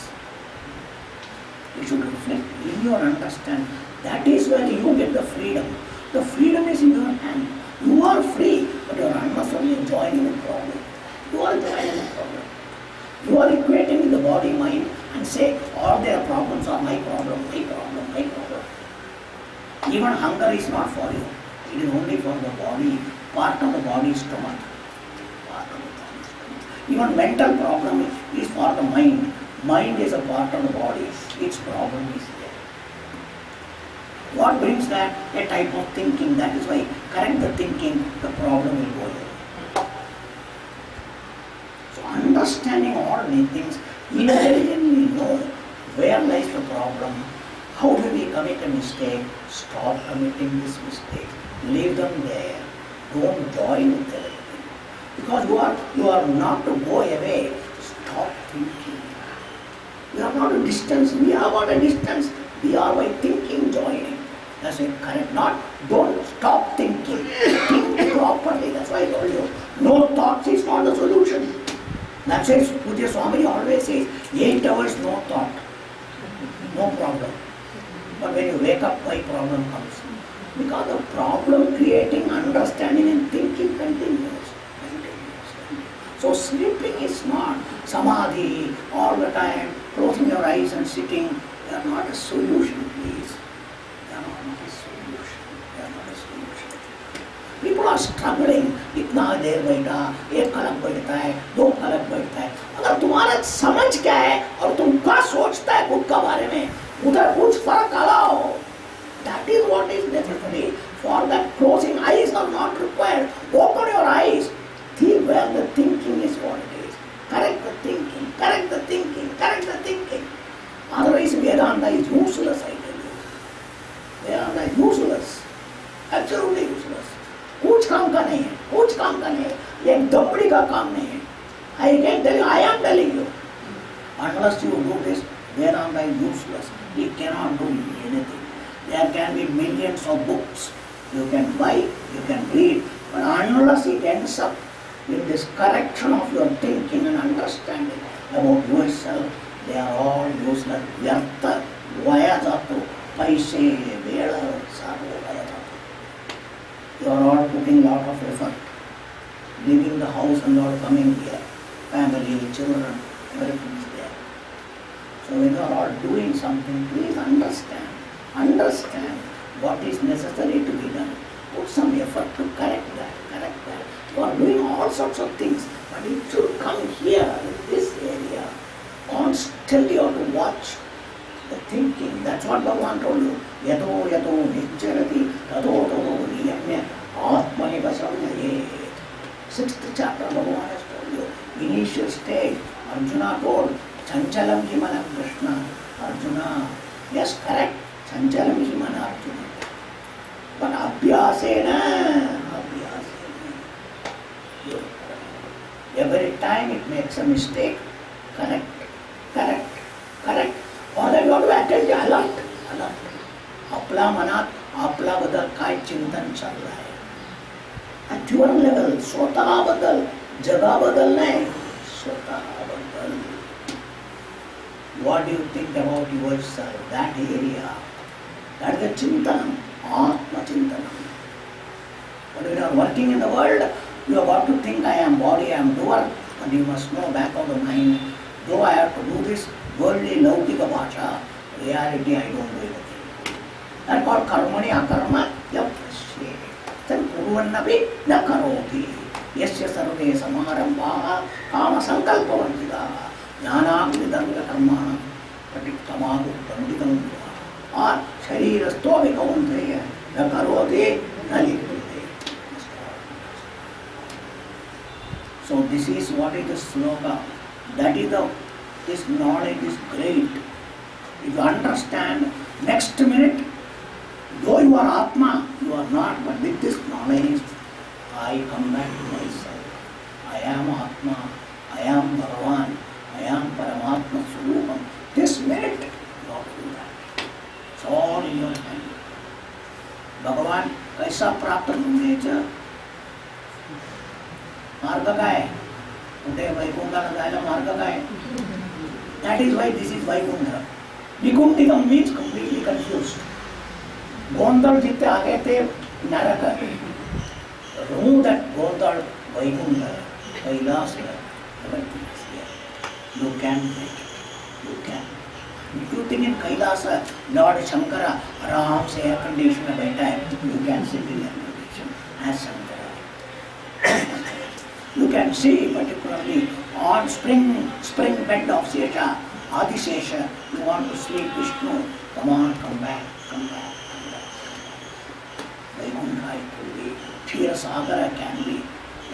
It should reflect in your understanding. That is where you get the freedom. The freedom is in your hand. You are free, but you are unnecessarily joining the problem. You are joining the problem. You are equating with the body, mind, and say all their problems are my problem, my problem, my problem. Even hunger is not for you. It is only for the body, part of the body, stomach. Part of the body, stomach. Even mental problem is for the mind. Mind is a part of the body. Its problem is there. What brings that? A type of thinking. That is why correct the thinking, the problem will go away. So understanding all these things, intelligently know where lies the problem, how do we commit a mistake, stop committing this mistake, leave them there, don't join with them. Because you are not to go away, stop thinking. We are not a distance, we are not a distance, we are by thinking joining. That's why correct, not don't stop thinking. Think properly, that's why I told you. No thoughts is not the solution. That's why Puja Swami always says, 8 hours no thought, no problem. But when you wake up, why problem comes? Because the problem creating understanding and thinking continues. So sleeping is not samadhi all the time, closing your eyes and sitting. They are not a solution, please. They are not a solution. They are not a solution. People are struggling. इतना देर बैठा, 1 कलक बैठता है, 2 कलक बैठता है. अगर तुम्हारा समझ क्या है और तुम क्या सोचता है खुद का बारे में, उधर कुछ फर्क लाओ. That is what is necessary. For that closing eyes are not required. Open your eyes. See where the thinking is what it is. Correct the thinking, correct the thinking, correct the thinking. Otherwise Vedanta is useless, I tell you. Vedanta is useless. Absolutely useless. कुछ काम का नहीं है, कुछ काम का नहीं है. ये एक दबड़ी का काम नहीं है. I can tell you, I am telling you. Unless you do this, Vedanta is useless. It cannot do anything. There can be millions of books. You can buy, you can read, but unless it ends up in this correction of your thinking and understanding about yourself, they are all useless. Vyartha, vayajatu, paise, vela, sarva vayajatu. You are all putting lot of effort, leaving the house and all coming here, family, children, everything is there. So when you are all doing something, please understand what is necessary to be done. Put some effort to correct that. You are doing all sorts of things, but it should come here, in this area. Constantly you have to watch the thinking. That's what Bhagavan told you. Yato yato niccharati tato tato niyamya atmaniva samyayet. 6th chapter Bhagavan has told you. Initial stage, Arjuna told, Chanchalam ki mana Krishna. Arjuna, yes, correct. Chanchalam ki mana Arjuna. But abhyasena. Every time it makes a mistake, correct. Or that you have to attend the alert. आपला मनात आपला बद्दल काय चिंतन चाललं आहे. At your level, स्वतःबद्दल, जगाबद्दल नाही, स्वतःबद्दल. What do you think about yourself? That area. That is the chintanam, atma chintanam. But when you are working in the world, you have got to think, I am body, I am doer, and you must know back of the mind, though I have to do this worldly laukika bhasha, reality I don't do anything. That called karmani akarma yapasye. Then kuruvannapi na karoti. Yasya sarve samarambha kama sankalpa vanjidaha. Jnanagni dharmika karmana patiktamagu panditam or sharirasto vikaundreya na karoti na likrite. So this is what is the sloka. That is this knowledge is great. If you understand, next minute, though you are Atma, you are not, but with this knowledge, I come back to myself. I am Atma, I am Bhagavan, I am Paramatma Swarupam. This minute, you have to do that. It's all in your hand. भगवान कैसा प्राप्त होंगे मार्ग काय कुठे वैकुंठाला जायला मार्ग काय That is why this is Vaikuntha. Vikuntikam means completely confused. Gondal जिथे आहे ते नरक आहे. Remove that Gondal, Vaikuntha, Kailas, everything is there. You can make it. You can. If you think in Kailasa, Lord Shankara, Aram se air condition में बैठा है, you can sit in air condition as Shankara. You can see particularly on spring bed of Sesha, Adisesha, you want to sleep Vishnu, come on, come back, come back, come back. Vaikuntha it will be, Kshira Sagara can be,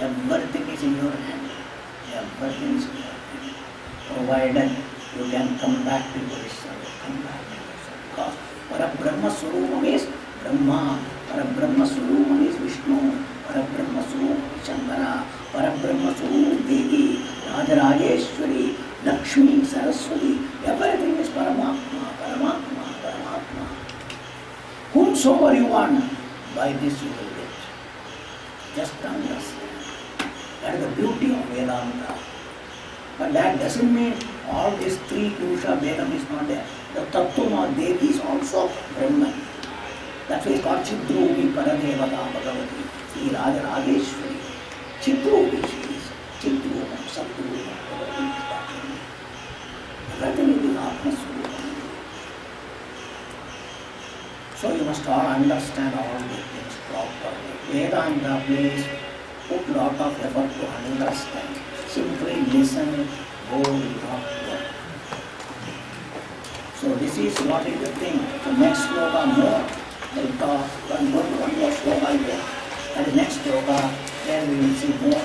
everything is in your hand, everything is in your hand. Provided you can come back to yourself, come back to yourself. Because Parabrahma Swarupam is Brahma, Parabrahma Swarupam is Vishnu, Parabrahma Swarupam is Shankara, Parabrahma Swarupam Devi, Rajarajeshwari, Lakshmi, Saraswati, everything is Paramatma, Paramatma, Paramatma. Whomsoever you want, by this you will get. Just understand. That is the beauty of Vedanta. But that doesn't mean all these three Dusha Vedam is not there. The Tattvama Devi is also Brahman. That's why it's called Chidrubi Paradevata Bhagavati. Sri Rajarajeshwari. Chidrubi she is. Chidrupam, Sattrupam, Bhagavati. Everything is Atma Swarupam. So you must all understand all these things properly. Vedanta, please put lot of effort to understand. Simply listen, go not work. So this is what is the thing. The next sloka more. We'll talk one more sloka here. And the next sloka, then we will see more.